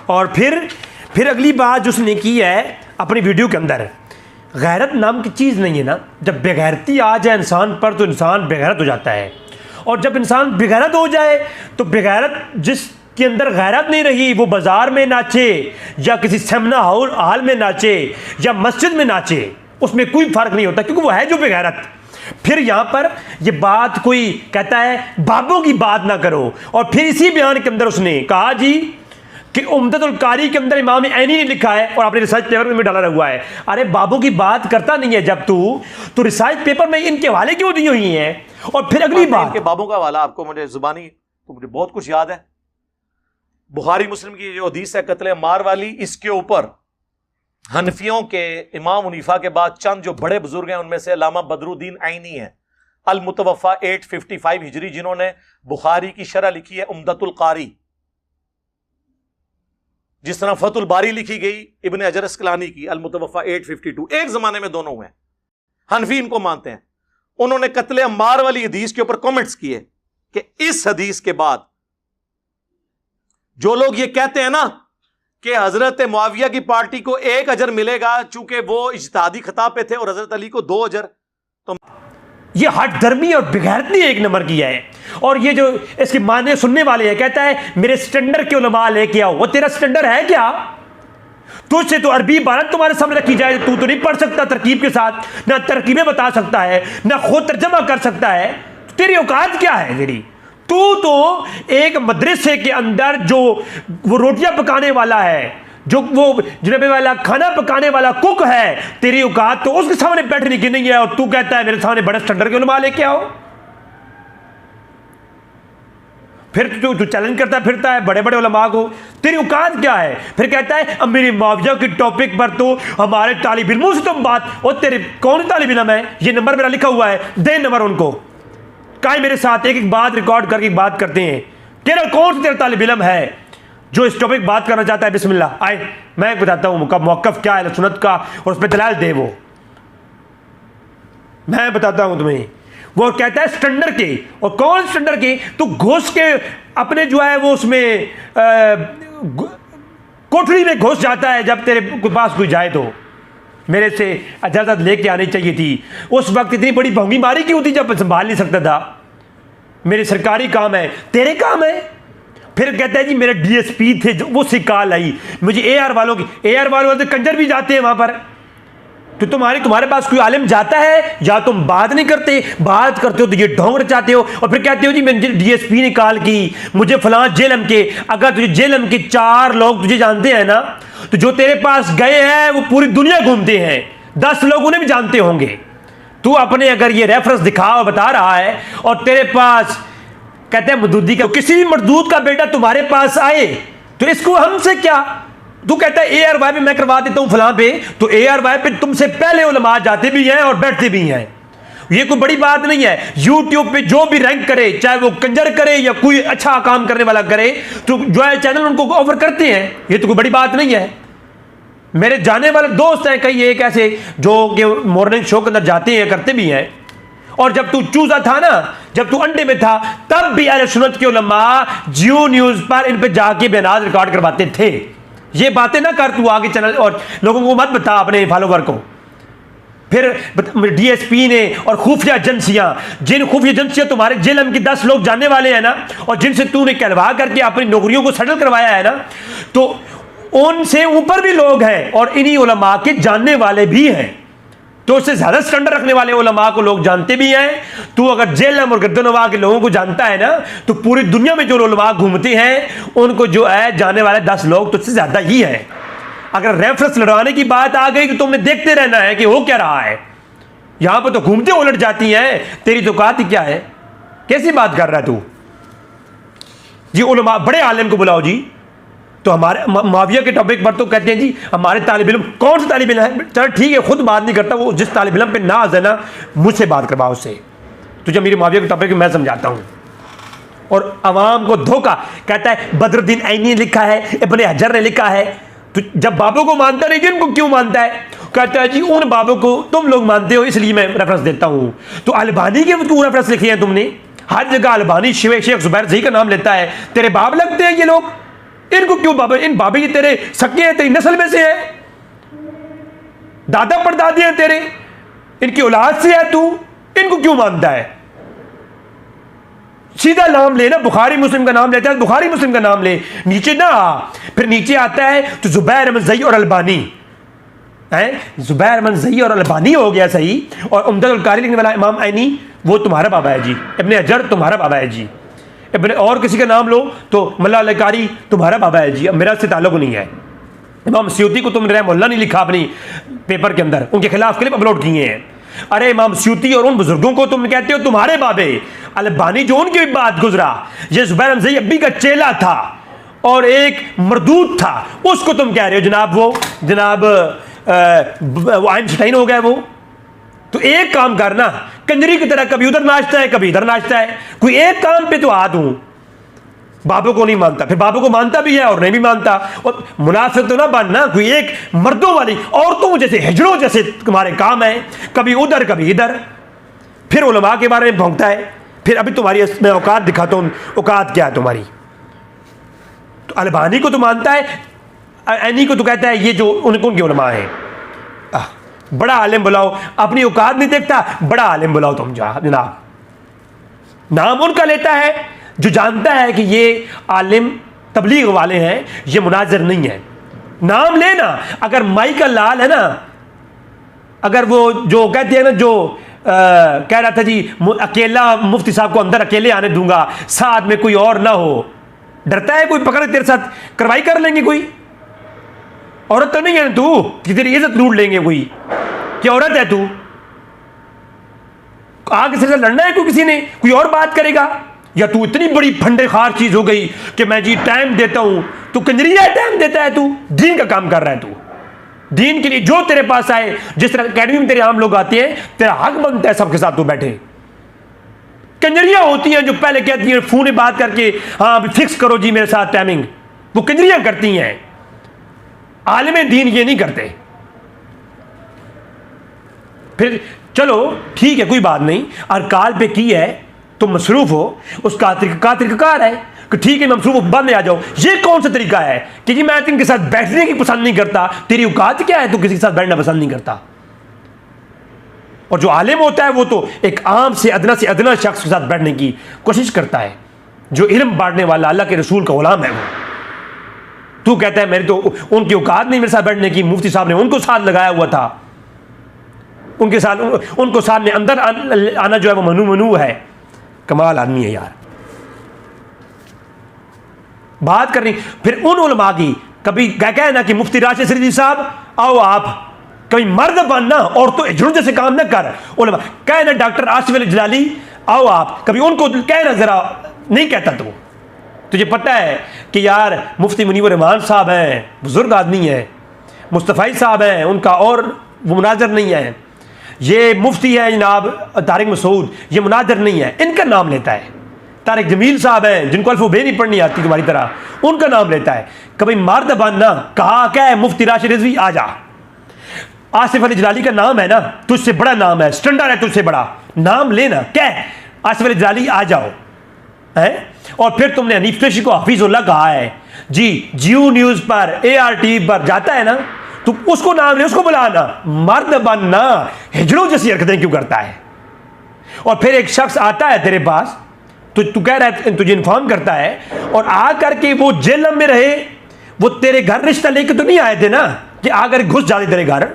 और फिर अगली बात जो उसने की है अपनी वीडियो के अंदर, गैरत नाम की चीज़ नहीं है ना। जब बेगैरती आ जाए इंसान पर तो इंसान बेगैरत हो जाता है, और जब इंसान बेगैरत हो जाए तो बेगैरत जिसके अंदर गैरत नहीं रही वो बाज़ार में नाचे या किसी सेमिनार हॉल में नाचे या मस्जिद में नाचे, उसमें कोई फ़र्क नहीं होता, क्योंकि वो है जो बेगैरत। फिर यहाँ पर ये बात कोई कहता है बाबों की बात ना करो, और फिर इसी बयान के अंदर उसने कहा जी कि उम्दतुल कारी के अंदर इमाम ऐनी ने लिखा है और आपने रिसर्च पेपर में डाला हुआ है। अरे बाबू की बात करता नहीं है जब तो रिसर्च पेपर में इनके हवाले क्यों दी हुई हैं? और फिर अगली बात के बाबों का हवाला आपको मुझे जुबानी तो मुझे बहुत कुछ याद है। बुखारी मुस्लिम की जो हदीस है कत्ल अम्मार वाली, इसके ऊपर हनफियों के इमाम मुनीफा के बाद चंद जो बड़े बुजुर्ग हैं उनमें से अल्लामा बदरुद्दीन ऐनी है, अल मुतवफ़ा 855 हिजरी, जिन्होंने बुखारी की शरह लिखी है उम्दतुल कारी। जिस तरह फतुल बारी लिखी गई इब्ने हजर अस्कलानी की अल मुतवफ़ा 852, एक जमाने में दोनों हुए। हनफी इनको मानते हैं। उन्होंने कत्ले अम्मार वाली हदीस के ऊपर कमेंट्स किए कि इस हदीस के बाद जो लोग ये कहते हैं ना कि हजरत मुआविया की पार्टी को 1 अजर मिलेगा चूंकि वो इज्तिहादी खिताब पे थे और हजरत अली को 2 अजर, तो ये हट धर्मी और बेगैरती एक नंबर की है। और ये जो इसके मानने सुनने वाले हैं, कहता है मेरे स्टैंडर्ड के उलमा लेके आओ। वो तेरा स्टैंडर्ड है क्या? तुझसे तो अरबी इबारत तुम्हारे सामने रखी जाए, तू तो नहीं पढ़ सकता तरकीब के साथ, ना तरकीबें बता सकता है, ना खुद तर्जमा कर सकता है। तेरी औकात क्या है तेरी? तू तो एक मदरसे के अंदर जो वो रोटियां पकाने वाला है, जो वो जनाबे वाला खाना पकाने वाला कुक है, तेरी औकात तो उसके सामने बैठने की नहीं है, और तू कहता है मेरे सामने बड़े स्टैंडर्ड के उलमा लेके आओ। फिर तू चैलेंज करता फिरता है बड़े बड़े उलमा को, तेरी औकात क्या है? फिर कहता है अब मेरी मुआवजा की टॉपिक पर तो हमारे तालिब इल्मों से तुम बात, और तेरे कौन तालिब इल्म है? ये नंबर मेरा लिखा हुआ है, दे नंबर उनको। काहे मेरे साथ एक एक बात रिकॉर्ड करके बात करते हैं। तेरा कौन सा तेरा तालिब इल्म है जो इस टॉपिक बात करना चाहता है? बिस्मिल्लाह आए, मैं बताता हूं मौकफ क्या है सुन्नत का, और उस पर दलाल दे वो, मैं बताता हूं तुम्हें। वो कहता है स्टैंडर्ड के, और कौन स्टैंडर्ड के? तो घुस के अपने जो है वो उसमें कोठरी में घुस जाता है जब तेरे पास कोई जाए तो। मेरे से इजाजत लेके आनी चाहिए थी। उस वक्त इतनी बड़ी भोंगी मारी क्यों थी जब संभाल नहीं सकता था? मेरे सरकारी काम है, तेरे काम है। फिर कहता है जी मेरे डीएसपी थे जो वो सिकाल आई मुझे एआर वालों की, एआर वाले कंजर भी जाते हैं वहां पर। तो तुम्हारे पास कोई आलिम जाता है या तुम बात नहीं करते, बात करते हो तो ये ढोंग रचाते हो, और फिर कहते हो जी मैंने डीएसपी निकाल की, मुझे फलां जेलम के। अगर तुझे जेलम के 4 लोग तुझे जानते हैं ना, तो जो तेरे पास गए हैं वो पूरी दुनिया घूमते हैं, 10 लोग उन्हें भी जानते होंगे। तू अपने अगर ये रेफरेंस दिखा और बता रहा है, और तेरे पास कहते हैं मदूदी का किसी भी मरदूद का बेटा तुम्हारे पास आए तो इसको हमसे क्या? तू कहता है ARY पे मैं करवा देता हूं फलां पे, तो ARY पे तुमसे पहले उलमा जाते भी हैं और बैठते भी हैं। ये कोई बड़ी बात नहीं है। यूट्यूब पे जो भी रैंक करे, चाहे वो कंजर करे या कोई अच्छा काम करने वाला करे, तो जो है चैनल उनको ऑफर करते हैं। ये तो कोई बड़ी बात नहीं है। मेरे जाने वाले दोस्त हैं कई एक ऐसे जो कि मॉर्निंग शो के अंदर जाते हैं, करते भी हैं। और जब तू चूजा था ना, जब तू अंडे में था, तब भी अहले सुन्नत के उलमा जियो न्यूज पर इन पे जाके बयान रिकॉर्ड करवाते थे। ये बातें ना कर तू आगे चैनल और लोगों को मत बता अपने फॉलोवर को। फिर डीएसपी ने और खुफिया एजेंसियां, जिन खुफिया एजेंसियां तुम्हारे जेल के 10 लोग जानने वाले हैं ना, और जिनसे तूने कहलवा करके अपनी नौकरियों को सेटल करवाया है ना, तो उनसे ऊपर भी लोग हैं और इन्हीं उलमा के जानने वाले भी हैं। तो उससे ज्यादा स्टैंडर्ड रखने वाले उलमा को लोग जानते भी हैं। तू अगर जेलम और गर्दनवा के लोगों को जानता है ना, तो पूरी दुनिया में जो उलमा घूमते हैं उनको जो है जानने वाले 10 लोग तो उससे ज्यादा ही है। अगर रेफरेंस लड़वाने की बात आ गई तो तुमने देखते रहना है कि हो क्या रहा है। यहां पर तो घूमते उलट जाती हैं। तेरी तो औकात ही क्या है? कैसी बात कर रहा है तू? जी उलमा बड़े आलिम को बुलाओ जी। तो हमारे मुआविया के टॉपिक पर तो कहते हैं जी हमारे तालिब इल्म, कौन सा तालिब इल्म है? चल ठीक है, खुद बात नहीं करता, वो जिस तालिब इल्म पे नाज है ना, मुझसे बात करवाओ उससे। तुझे मेरी मुआविया के टॉपिक मैं समझाता हूं। और अवाम को धोखा, कहता है बदरुद्दीन ऐनी ने लिखा है, इब्ने हजर ने लिखा है। तो जब बाबों को मानता नहीं, जिनको क्यों मानता है? कहता है जी उन बाबों को तुम लोग मानते हो इसलिए मैं रेफरेंस देता हूं। तो अलबानी के क्यों रेफरेंस लिखे हैं तुमने? हर जगह अलबानी शेख जुबैर सही का नाम लेता है। तेरे बाप लगते हैं ये लोग? इनको क्यों बाबा, इन बाबे जी तेरे सके हैं, तेरी नस्ल में से है, दादा परदादे हैं तेरे, इनकी औलाद से है तू, इनको क्यों मानता है? सीधा नाम लेना, बुखारी मुस्लिम का नाम लेता है, बुखारी मुस्लिम का नाम ले, नीचे ना आ। फिर नीचे आता है तो जुबैर अहमद ज़ई और अलबानी है, जुबैर अहमद ज़ई और अलबानी हो गया सही, और उम्दतुल कारी लिखने वाला इमाम ऐनी वो तुम्हारा बाबा है जी, इब्ने हजर तुम्हारा बाबा है जी, इब्ने और किसी का नाम लो तो मल्ला अल कारी तुम्हारा बाबा है जी, अब मेरा से ताल्लुक नहीं है। इमाम स्यूती को तुमने रहमहुल्लाह नहीं लिखा अपनी पेपर के अंदर, उनके खिलाफ क्लिप अपलोड किए हैं। अरे इमाम स्यूती और उन बुजुर्गों को तुम कहते हो तुम्हारे बाबे, अलबानी जो उनकी भी बात गुजरा, ये जुबैर अहमद ज़ई अब्बी का चेला था और एक मरदूद था, उसको तुम कह रहे हो जनाब वो जनाब वो आइंस्टाइन हो गया वो। तो एक काम करना, कंजरी की तरह कभी उधर नाचता है कभी इधर नाचता है, कोई एक काम पे तो आ दूं। बाबू को नहीं मानता, फिर बाबू को मानता भी है और नहीं भी मानता, और मुनाफिक तो ना बनना, कोई एक मर्दों वाली औरतों जैसे हिजड़ों जैसे तुम्हारे काम है, कभी उधर कभी इधर, फिर उलमा के बारे में भौंकता है। फिर अभी तुम्हारी मैं औकात दिखाता हूँ, औकात क्या है तुम्हारी। तो अलबानी को तो मानता है, ऐनी को तो कहता है ये जो उनके उलमा है, बड़ा आलिम बुलाओ, अपनी औकात नहीं देखता, बड़ा आलिम बुलाओ तुम जनाब। नाम उनका लेता है जो जानता है कि ये आलिम तबलीग वाले हैं, ये मुनाजिर नहीं है। नाम लेना, अगर माई का लाल है ना, अगर वो जो कहते हैं ना, जो कह रहा था जी अकेला मुफ्ती साहब को अंदर अकेले आने दूंगा, साथ में कोई और ना हो, डरता है कोई पकड़ तेरे साथ कार्रवाई कर लेंगे? कोई औरत तो नहीं है तू कि तेरी इज्जत लूट लेंगे? कोई क्या औरत है तू? आगे से लड़ना है कोई किसी ने, कोई और बात करेगा? या तू इतनी बड़ी फंडे खार चीज हो गई कि मैं जी टाइम देता हूं, तू कंजरिया टाइम देता है, तू दीन का काम कर रहा है, तू दीन के लिए जो तेरे पास आए, जिस तरह अकेडमी में तेरे आम लोग आते हैं, तेरा हक बनता है सबके साथ तू बैठे। कंजरिया होती हैं जो पहले कहती हैं फोन में बात करके, हाँ अभी फिक्स करो जी मेरे साथ टाइमिंग, वो कंजरिया करती हैं। आलिम दीन ये नहीं करते। फिर चलो ठीक है कोई बात नहीं, अरकाल पे की है तुम मसरूफ हो, उसका तरीकाकार है कि ठीक है मैं मसरूफ बाद में आ जाओ। ये कौन सा तरीका है कि जी मैं इनके साथ बैठने की पसंद नहीं करता? तेरी औकात क्या है, तू किसी के साथ बैठना पसंद नहीं करता? और जो आलिम होता है वो तो एक आम से अदना शख्स के साथ बैठने की कोशिश करता है, जो इल्म बांटने वाला अल्लाह के रसूल का गुलाम है वो। तू कहता है मेरी तो उनकी औकात नहीं मेरे साथ बैठने की, मुफ्ती साहब ने उनको साथ लगाया हुआ था, उनके साथ उनको साथ में अंदर आना जो है वो मनु है। कमाल आदमी है यार, बात करनी। फिर उन उलमा की कभी क्या ना कि मुफ्ती राशिद रिजवी साहब आओ आप, कभी मर्द बनना और तो हिजड़ों जैसे काम ना कर। उलमा कहना डॉक्टर आसिफ अली जलाली आओ आप, कभी उनको कहना जरा नहीं कहता। तो तुझे पता है कि यार मुफ्ती मुनीवर रहमान साहब हैं, बुजुर्ग आदमी हैं, मुस्तफ़ाई साहब हैं उनका, और वो मुनाजर नहीं है। ये मुफ्ती है जनाब तारिक मसूद, ये मुनाजर नहीं है, इनका नाम लेता है। तारिक जमील साहब हैं जिनको अल्फ़बे नहीं पढ़नी आती तुम्हारी तरह, उनका नाम लेता है। कभी मर्द बनना कहा क्या है? मुफ्ती राशिद रिजवी आ जा। आसिफ अली जलाली का नाम है ना, तुझसे बड़ा नाम है, स्टैंडर्ड है तुझसे बड़ा, नाम लेना क्या है? आसिफ अली जलाली आ जाओ है। और फिर तुमने हनीफ कुरैशी को हफीजुल्लाह कहा है जी, जियो न्यूज़ पर ART पर जाता है ना, तो उसको नाम ले, उसको बुलाना। मर्द बनना हिजड़ों जैसी हरकतें क्यों करता है? और फिर एक शख्स आता है तेरे पास, तो तू कह रहा है, तुझे इन्फॉर्म करता है, और आ करके वो जेल में रहे, वो तेरे घर रिश्ता लेके तो नहीं आए थे ना कि आकर घुस जाते तेरे घर।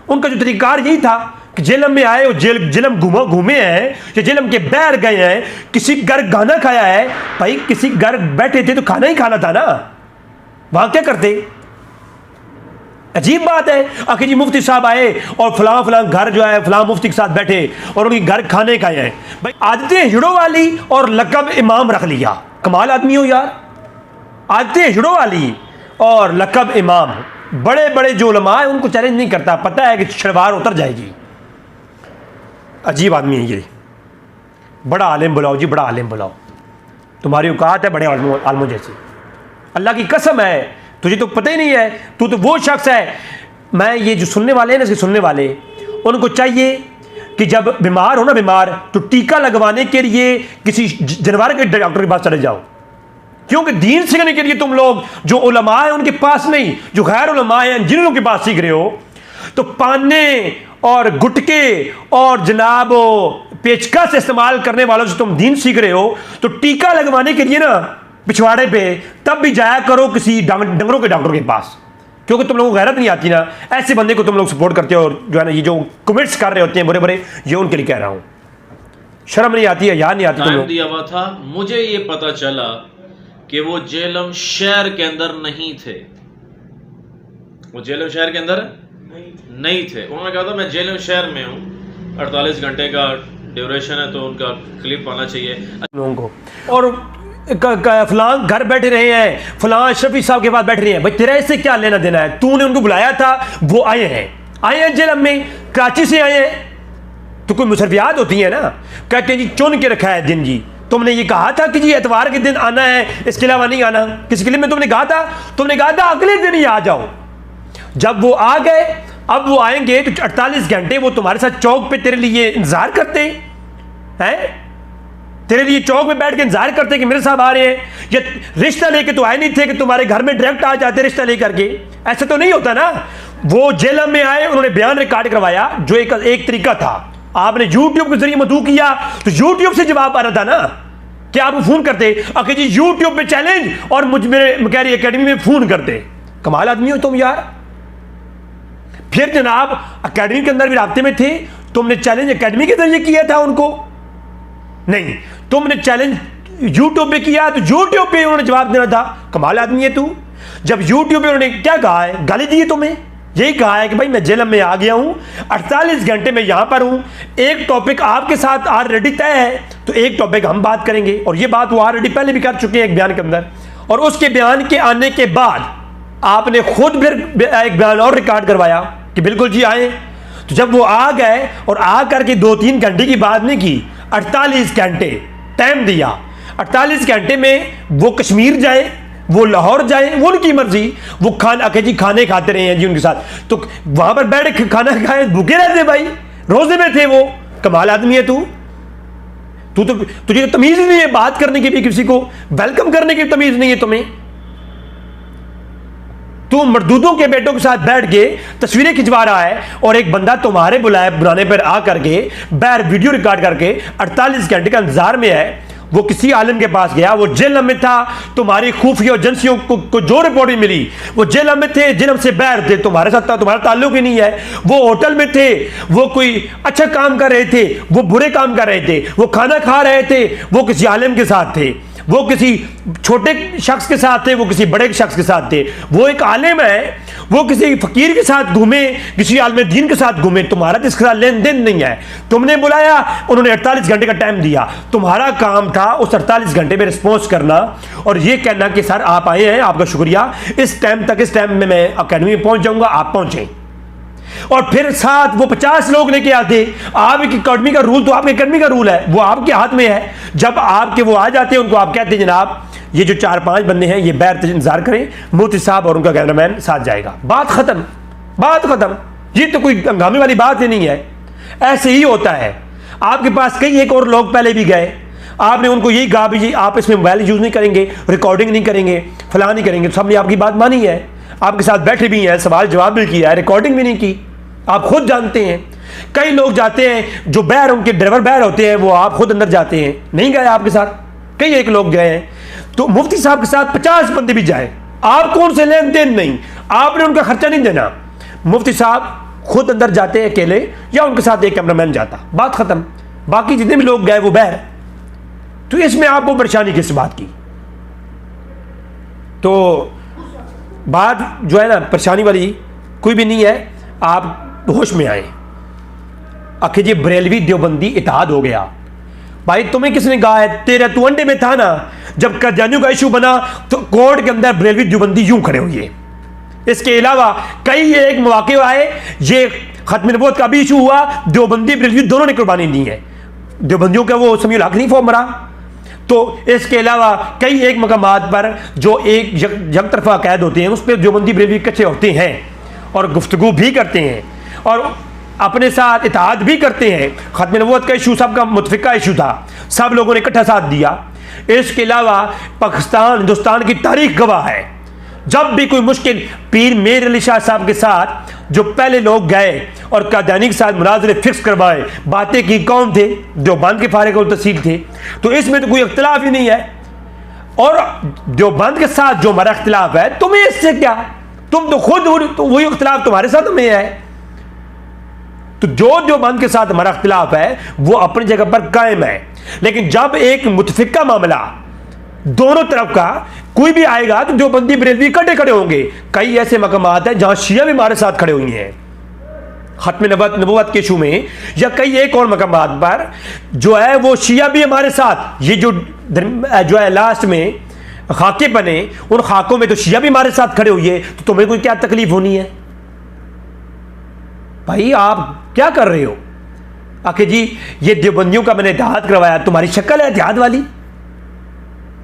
उनका जो तरीकार यही था कि जेलम में आए, जेलम घूमे हैं या जेलम के बैठ गए हैं, किसी घर गाना खाया है। भाई किसी घर बैठे थे तो खाना ही खाना था ना, वहां क्या करते? अजीब बात है। आखिर जी मुफ्ती साहब आए और फलां घर जो है फलां मुफ्ती के साथ बैठे और उनके घर खाने खाए हैं। भाई आदतें हिजड़ों वाली और लकब इमाम रख लिया। कमाल आदमी हो यार, आदतें हिजड़ों वाली और लकब इमाम। बड़े बड़े जो उलमा है उनको चैलेंज नहीं करता, पता है कि शलवार उतर जाएगी। अजीब आदमी है ये। बड़ा आलिम बुलाओ जी, बड़ा आलिम बुलाओ, तुम्हारी औकात है बड़े आलमों जैसी। अल्लाह की कसम है तुझे तो पता ही नहीं है, तू तो वो शख्स है। मैं ये जो सुनने वाले हैं ना, इसके सुनने वाले, उनको चाहिए कि जब बीमार हो ना, बीमार, तो टीका लगवाने के लिए किसी जानवर के डॉक्टर के पास चले जाओ। क्योंकि दीन सीखने के लिए तुम लोग जो उलमा है उनके पास नहीं, जो गैर उलमा है जिन लोगों के पास सीख रहे हो, तो पाने और गुटके और जनाब पेचकस इस्तेमाल करने वालों से तुम दीन सीख रहे हो, तो टीका लगवाने के लिए ना पिछवाड़े पे तब भी जाया करो किसी डंगरों के डॉक्टर के पास, क्योंकि तुम लोगों को गैरत नहीं आती ना। ऐसे बंदे को तुम लोग सपोर्ट करते हो, और जो है ना ये जो कमेंट्स कर रहे होते हैं बुरे बुरे, ये उनके लिए कह रहा हूं, शर्म नहीं आती है, याद नहीं आती तुम लोग। दिया हुआ था, मुझे ये पता चला कि वो जेलम शहर के अंदर नहीं थे, वो जेलम शहर के अंदर नहीं थे। उन्होंने कहा था मैं जेलम शहर में हूँ, 48 घंटे का ड्यूरेशन है, तो उनका क्लिप आना चाहिए लोगों को। और फलां घर बैठे रहे हैं, फलां शफी साहब के पास बैठ रहे हैं, भाई तेरा इससे क्या लेना देना है? तूने उनको बुलाया था, वो आए हैं जेल में, कराची से आए हैं, तो कोई मुसरफियात होती है ना। कहते हैं जी चुन के रखा है दिन जी, तुमने ये कहा था कि जी एतवार के दिन आना है, इसके अलावा नहीं आना। किस क्लिप में तुमने कहा था? तुमने कहा था अगले दिन ही आ जाओ। जब वो आ गए, अब वो आएंगे तो 48 घंटे वो तुम्हारे साथ चौक पे तेरे लिए इंतजार करते हैं, तेरे लिए चौक में बैठ के इंतजार करते कि मेरे साहब आ रहे हैं। ये रिश्ता लेके तो आए नहीं थे कि तुम्हारे घर में डायरेक्ट आ जाते रिश्ता लेकर के, ऐसा तो नहीं होता ना। वो जेल में आए, उन्होंने बयान रिकॉर्ड करवाया, जो एक तरीका था। आपने यूट्यूब के जरिए मदू किया तो यूट्यूब से जवाब आ रहा था ना, कि आप फोन करते आके जी यूट्यूब पे चैलेंज, और मुझ मेरे मकैरी एकेडमी में फोन करते। कमाल आदमी हो तुम यार। फिर जनाब एकेडमी के अंदर भी राब्ते में थे, तुमने चैलेंज एकेडमी के जरिए किया था उनको? नहीं, तुमने चैलेंज यूट्यूब पे किया, तो यूट्यूब पे उन्होंने जवाब देना था। कमाल आदमी है तू। जब यूट्यूब पे उन्होंने क्या कहा है, गाली दी है तुम्हें, यही कहा है कि भाई मैं जेल में आ गया हूं, 48 घंटे में यहां पर हूं, एक टॉपिक आपके साथ ऑलरेडी तय है, तो एक टॉपिक हम बात करेंगे। और ये बात वो ऑलरेडी पहले भी कर चुके हैं एक बयान के अंदर, और उसके बयान के आने के बाद आपने खुद फिर एक बयान और रिकॉर्ड करवाया कि बिल्कुल जी आए। तो जब वो आ गए और आ करके 2-3 घंटे की बात नहीं की, 48 घंटे टाइम दिया। 48 घंटे में वो कश्मीर जाए, वो लाहौर जाए, वो उनकी मर्जी। वो खाने खाते रहे हैं जी उनके साथ, तो वहां पर बैठ के खाना खाए, भूखे रहते भाई, रोजे में थे वो। कमाल आदमी है तू। तो तुझे तमीज नहीं है बात करने की भी, किसी को वेलकम करने की तमीज नहीं है तुम्हें। तू मर्दूदों के बेटों के साथ बैठ के तस्वीरें खिंचवा रहा है, और एक बंदा तुम्हारे बुलाने पर आ करके बैर वीडियो रिकॉर्ड करके 48 घंटे का इंतजार में है। वो किसी आलिम के पास गया, वो जेल में था, तुम्हारी खुफिया एजेंसियों को जो रिपोर्टिंग मिली, वो जेल में थे, जेल से बैर थे, तुम्हारे साथ तुम्हारा ताल्लुक ही नहीं है। वो होटल में थे, वो कोई अच्छा काम कर रहे थे, वो बुरे काम कर रहे थे, वो खाना खा रहे थे, वो किसी आलिम के साथ थे, वो किसी छोटे शख्स के साथ थे, वो किसी बड़े शख्स के साथ थे। वो एक आलिम है, वो किसी फकीर के साथ घूमे, किसी आलिम दीन के साथ घूमे, तुम्हारा तो इसके साथ लेन देन नहीं है। तुमने बुलाया, उन्होंने 48 घंटे का टाइम दिया, तुम्हारा काम था उस 48 घंटे में रिस्पॉन्स करना और ये कहना कि सर आप आए हैं, आपका शुक्रिया, इस टाइम तक, इस टाइम में मैं अकेडमी में पहुंच जाऊंगा, आप पहुंचे। और फिर साथ वो 50 लोग लेके आते। आपकी अकेडमी का रूल तो आपके अकेडमी का रूल है, वो आपके हाथ में है। जब आपके वो आ जाते हैं, उनको आप कहते हैं जनाब ये जो 4-5 बंदे हैं ये बैर इंतजार करें, मुफ्ती साहब और उनका कैमरामैन साथ जाएगा, बात खत्म, बात खत्म। ये तो कोई हंगामे वाली बात ही नहीं है, ऐसे ही होता है। आपके पास कई एक और लोग पहले भी गए, आपने उनको यही कहा भी आप इसमें मोबाइल यूज नहीं करेंगे, रिकॉर्डिंग नहीं करेंगे, फलां नहीं करेंगे, सबने आपकी बात मानी है, आपके साथ बैठे भी हैं, सवाल जवाब भी किया है, रिकॉर्डिंग भी नहीं की, आप खुद जानते हैं। कई लोग जाते हैं जो बैर, उनके ड्राइवर बैर होते हैं, वो आप खुद अंदर जाते हैं, नहीं गए आपके साथ, कई एक लोग गए हैं। तो मुफ्ती साहब के साथ 50 बंदे भी जाए, आप कौन से लेन देन नहीं, आपने उनका खर्चा नहीं देना। मुफ्ती साहब खुद अंदर जाते हैं अकेले, या उनके साथ एक कैमरामैन जाता, बात खत्म। बाकी जितने भी लोग गए वो बैर। तो इसमें आपको परेशानी किस बात की? तो बात जो है ना परेशानी वाली कोई भी नहीं है, आप होश में आए। आखिर जी बरेलवी देवबंदी इत्तेहाद हो गया, भाई तुम्हें किसने कहा है? तेरा तू अंडे में था ना, जब कजानियों का इशू बना तो कोर्ट के अंदर बरेलवी देवबंदी यूं खड़े हुए। इसके अलावा कई एक मौके आए, ये खत्म नबूवत का भी इशू हुआ, देवबंदी बरेलवी दोनों ने कुर्बानी दी है, देवबंदियों का वो समीउल हक नहीं फॉर्म मरा। तो इसके अलावा कई एक मकामात पर जो एक यक तरफा कैद होते हैं, उस पर देवबंदी बरेलवी इकट्ठे होते हैं और गुफ्तगू भी करते हैं और अपने साथ इत्तेहाद भी करते हैं। खत्म नबूवत का इशू सबका मुतफिका इशू था, सब लोगों ने इकट्ठा साथ दिया। इसके अलावा पाकिस्तान हिंदुस्तान की तारीख गवाह है, जब भी कोई मुश्किल पीर मीर अली शाह साहब के साथ जो पहले लोग गए और कादियानी के साथ मुनाजरे फिक्स करवाए, बातें की कौन थे? देवबंद के फारिग और तहसील थे। तो इसमें तो कोई इख्तिलाफ ही नहीं है। और देवबंद के साथ जो हमारा इख्तिलाफ है, तुम्हें इससे क्या? तुम तो खुद वही इख्तिलाफ तुम्हारे साथ में है। तो जो देवबंद के साथ हमारा इख्तिलाफ है वो अपनी जगह पर कायम है। लेकिन जब एक मुतफिका मामला दोनों तरफ का कोई भी आएगा तो देवबंदी बरेलवी इकट्ठे खड़े होंगे। कई ऐसे मकामात हैं जहां शिया भी हमारे साथ खड़े हुए हैं खत्म नबुव्वत के इशू में, या कई एक और मकामात पर जो है वो शिया भी हमारे साथ। ये जो है लास्ट में खाके बने, उन खाकों में तो शिया भी हमारे साथ खड़े हुए, तो तुम्हें कोई क्या तकलीफ होनी है? भाई आप क्या कर रहे हो? आखिर जी ये देवबंदियों का मैंने इत्तेहाद करवाया, तुम्हारी शक्ल है इत्तेहाद वाली?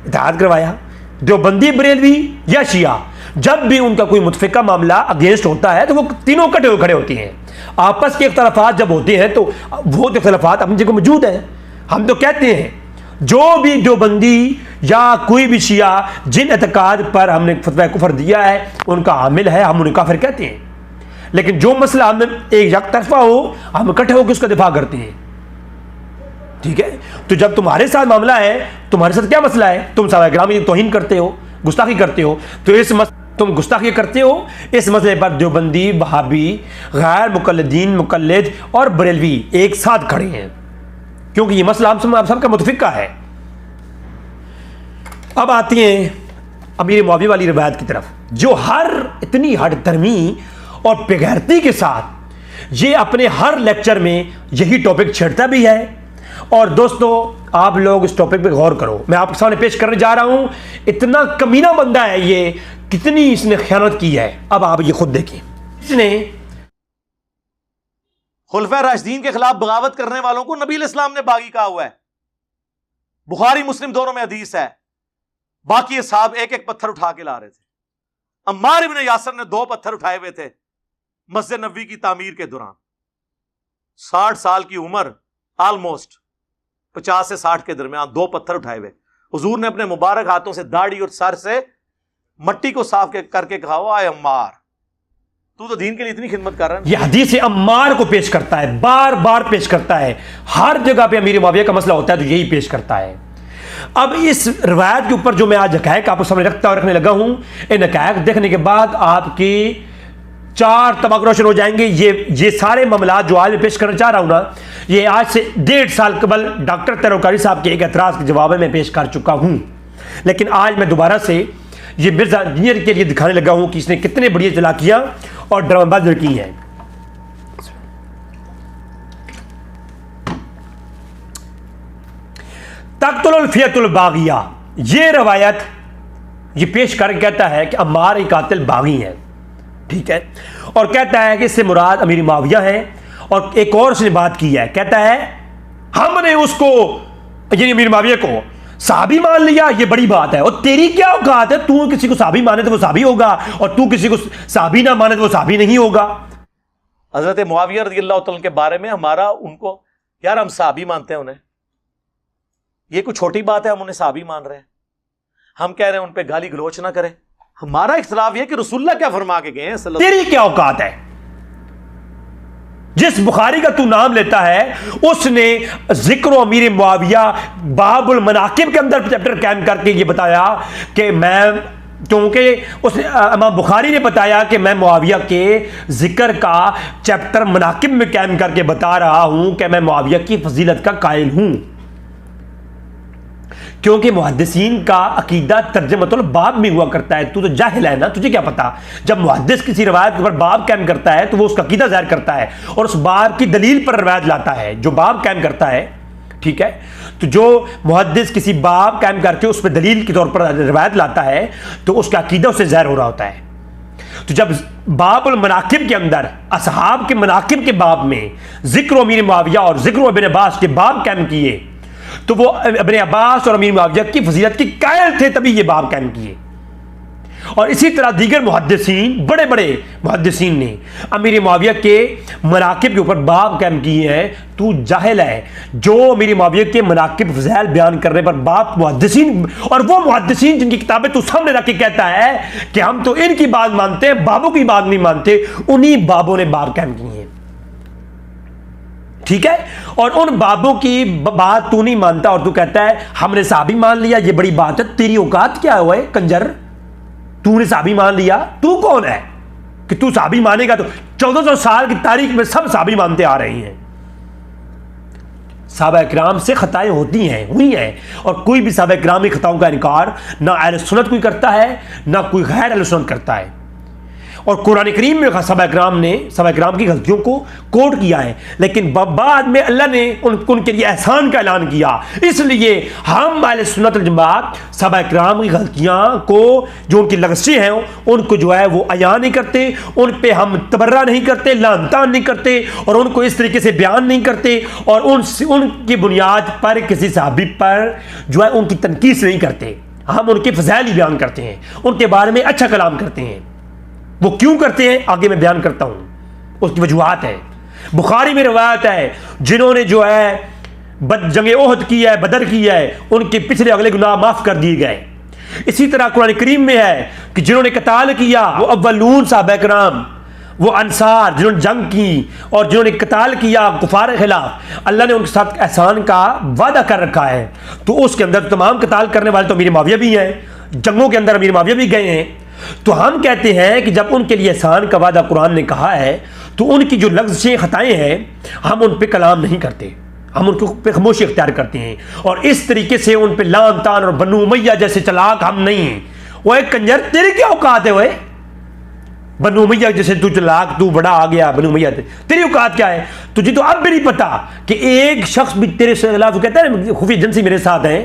इत्तेहाद करवाया देवबंदी बरेलवी या शिया, जब भी उनका कोई मुतफिका मामला अगेंस्ट होता है तो वो तीनों इकट्ठे खड़े होते हैं। आपस के इख्तलाफात जब होते हैं तो वो तो इख्तलाफात अपनी जगह मौजूद है। हम तो कहते हैं जो भी देवबंदी या कोई भी शिया जिन एतकाद पर हमने फतवा कुफर दिया है उनका हामिल है, हम उन्हें काफिर कहते हैं। लेकिन जो मसला हमें एक यकतरफा हो, हम इकट्ठे होकर उसका दिफा करते हैं। ठीक है, तो जब तुम्हारे साथ मामला है, तुम्हारे साथ क्या मसला है? तुम साहब ग्रामी तौहीन करते हो, गुस्ताखी करते हो, तो तुम गुस्ताखी करते हो, इस मसले पर देवबंदी, वहाबी, गैर मुकल्लिदीन, मुकल्लिद और बरेलवी एक साथ खड़े हैं, क्योंकि ये मसला आप सबका मुतफिका है। अब आती हैं अमीर मुआविया वाली रिवायत की तरफ, जो इतनी हद धर्मी और बेगैरती के साथ ये अपने हर लेक्चर में यही टॉपिक छेड़ता भी है। और दोस्तों आप लोग इस टॉपिक पे गौर करो, मैं आपके सामने पेश करने जा रहा हूं। इतना कमीना बंदा है ये, कितनी इसने खयानत की है, अब आप ये खुद देखें। इसने खुलफा राशिदीन के खिलाफ बगावत करने वालों को नबी इस्लाम ने बागी कहा हुआ है। बुखारी मुस्लिम दोनों में हदीस है। बाकी साहब एक एक पत्थर उठा के ला रहे थे। अम्मार इब्न यासर ने 2 पत्थर उठाए हुए थे मस्जिद नबवी की तामीर के दौरान। 60 साल की उम्र, ऑलमोस्ट 50 से 60 के दरमियान, 2 पत्थर उठाए हुए। हुजूर ने अपने मुबारक हाथों से दाढ़ी और सर से मट्टी को साफ करके कहा, आए अम्मार, तू तो दीन के लिए इतनी खिदमत कर रहा है। ये हदीस अम्मार को पेश करता है, बार बार पेश करता है। हर जगह पे अमीर मुआविया का मसला होता है तो यही पेश करता है। अब इस रिवायत के ऊपर जो मैं आज हकायक आपको सामने रखने लगा हूं, इन हकायक देखने के बाद आपकी 4 तबक रोशन हो जाएंगे। ये सारे मामला जो आज मैं पेश करना चाह रहा हूं ना, ये आज से 1.5 साल कबल डॉक्टर तैरोकारी साहब के एक एतराज के जवाब में मैं पेश कर चुका हूं। लेकिन आज मैं दोबारा से ये मिर्जा इंजीनियर के लिए दिखाने लगा हूं कि इसने कितने बढ़िया चलाकियां और ड्रामेबाजी की हैं। तख्तुल फियतुल बागिया, ये रवायत ये पेश कर कहता है कि अम्मार एक कातिल बागी है। ठीक है, और कहता है कि इससे मुराद अमीर मुआविया है। और एक और उसने बात की है, कहता है हमने उसको यानी अमीर मुआविया को साहबी मान लिया, ये बड़ी बात है। और तेरी क्या औकात है, तू किसी को साहबी माने तो वो साहबी होगा, और तू किसी को साहबी ना माने तो वो साहबी नहीं होगा। हजरत मुआविया रज़ियल्लाहु तआला के बारे में हमारा उनको, यार हम साहबी मानते हैं उन्हें, ये कोई छोटी बात है, हम उन्हें साहबी मान रहे हैं। हम कह रहे हैं उन पे गाली गलोच ना करें। हमारा इख्तिलाफ यह कि रसूलुल्लाह क्या फरमा के गए हैं। तेरी क्या औकात है, जिस बुखारी का तू नाम लेता है उसने जिक्र अमीर मुआविया बाबुल मनाकिब के अंदर चैप्टर कायम करके ये बताया कि मैं, क्योंकि उसने इमाम बुखारी ने बताया कि मैं मुआविया के जिक्र का चैप्टर मनाकिब में कायम करके बता रहा हूं कि मैं मुआविया की फजीलत का कायल हूं। क्योंकि मुहद्दिसीन का अकीदा तर्जुमतुल बाब में हुआ करता है। तू तो जाहिल है ना, तुझे क्या पता। जब मुहद्दिस किसी रवायत के ऊपर बाब कायम करता है तो वो उसका अकीदा जाहिर करता है और उस बाब की दलील पर रवायत लाता है जो बाब कायम करता है। ठीक है, तो जो मुहद्दिस किसी बाब कायम करके उस पर दलील के तौर पर रवायत लाता है तो उसका अकीदा उससे जाहिर हो रहा होता है। तो जब बाबुल मनाकिब के अंदर असहाब के मनाकिब के बाब में जिक्र अमीर मुआविया और जिक्र इब्न अब्बास के बाब कायम किए तो वो इब्न अब्बास और अमीर मुआविया की फजीलत की कायल थे, तभी ये बाब कायम किए। और इसी तरह दीगर मुहद्दिसीन, बड़े बड़े मुहद्दिसीन ने अमीर मुआविया के मनाकिब के ऊपर बाब कायम किए हैं। तू जाहिल है जो अमीर मुआविया के मनाकिब फज़ाइल बयान करने पर बाप मुहद्दिसीन, और वो मुहद्दिसीन जिनकी किताबें तू सामने रख के कहता है कि हम तो इनकी बात मानते हैं, बाबों की बात नहीं मानते, उन्हीं बाबों ने बाब कायम किए हैं। ठीक है, और उन बाबों की बात तू नहीं मानता और तू कहता है हमने साहबी मान लिया, ये बड़ी बात है। तेरी औकात क्या हुआ है कंजर, तूने साहबी मान लिया? तू कौन है कि तू साहबी मानेगा? तो 1400 साल की तारीख में सब साहबी मानते आ रहे हैं। सहाबा इकराम से खताएं होती हैं, हुई हैं, और कोई भी सहाबा इकराम की खताओं का इनकार ना अहले सुन्नत कोई करता है ना कोई गैर अहले सुन्नत करता है। और कुरान करीम में सहाबा इकराम ने सहाबा इकराम की गलतियों को कोट किया है, लेकिन बाद में अल्लाह ने उनके लिए एहसान का ऐलान किया। इसलिए हम अहले सुन्नत वल जमात सहाबा इकराम की गलतियां को, जो उनकी लग़ज़ें हैं, उनको जो है वो अया नहीं करते, उन पे हम तबर्रा नहीं करते, लानतान नहीं करते, और उनको इस तरीके से बयान नहीं करते, और उनकी बुनियाद पर किसी सहाबी पर जो है उनकी तनकीस नहीं करते। हम उनके फ़ज़ाइल ही बयान करते हैं, उनके बारे में अच्छा कलाम करते हैं। वो क्यों करते हैं आगे मैं बयान करता हूं, उसकी वजूहात है। बुखारी में रिवायत है, जिन्होंने जो है जंगे ओहद की है, बदर की है, उनके पिछले अगले गुनाह माफ कर दिए गए। इसी तरह कुरान करीम में है कि जिन्होंने कताल किया वो अव्वलून साहबा कराम, वो अंसार जिन्होंने जंग की और जिन्होंने कताल किया कुफार के खिलाफ, अल्लाह ने उनके साथ एहसान का वादा कर रखा है। तो उसके अंदर तमाम कताल करने वाले तो अमीर मुआविया भी हैं, जंगों के अंदर अमीर मुआविया भी गए हैं। तो हम कहते हैं कि जब उनके लिए एहसान का वादा कुरान ने कहा है, तो उनकी जो लफ्ज़ें खताएं हैं हम उन पे कलाम नहीं करते, हम उनको पे खामोशी इख्तियार करते हैं। और इस तरीके से उन पे लान तान और बनु उमैया जैसे चलाक हम नहीं हैं। वो एक कंजर, तेरी क्या औकात है? वो बनु उमैया जैसे तू चलाक, तू बड़ा आ गया बनु उमैया, तेरी औकात क्या है? तुझे तो अब भी नहीं पता कि एक शख्स भी तेरे खिलाफ, कहता है खुफिया एजेंसी मेरे साथ है,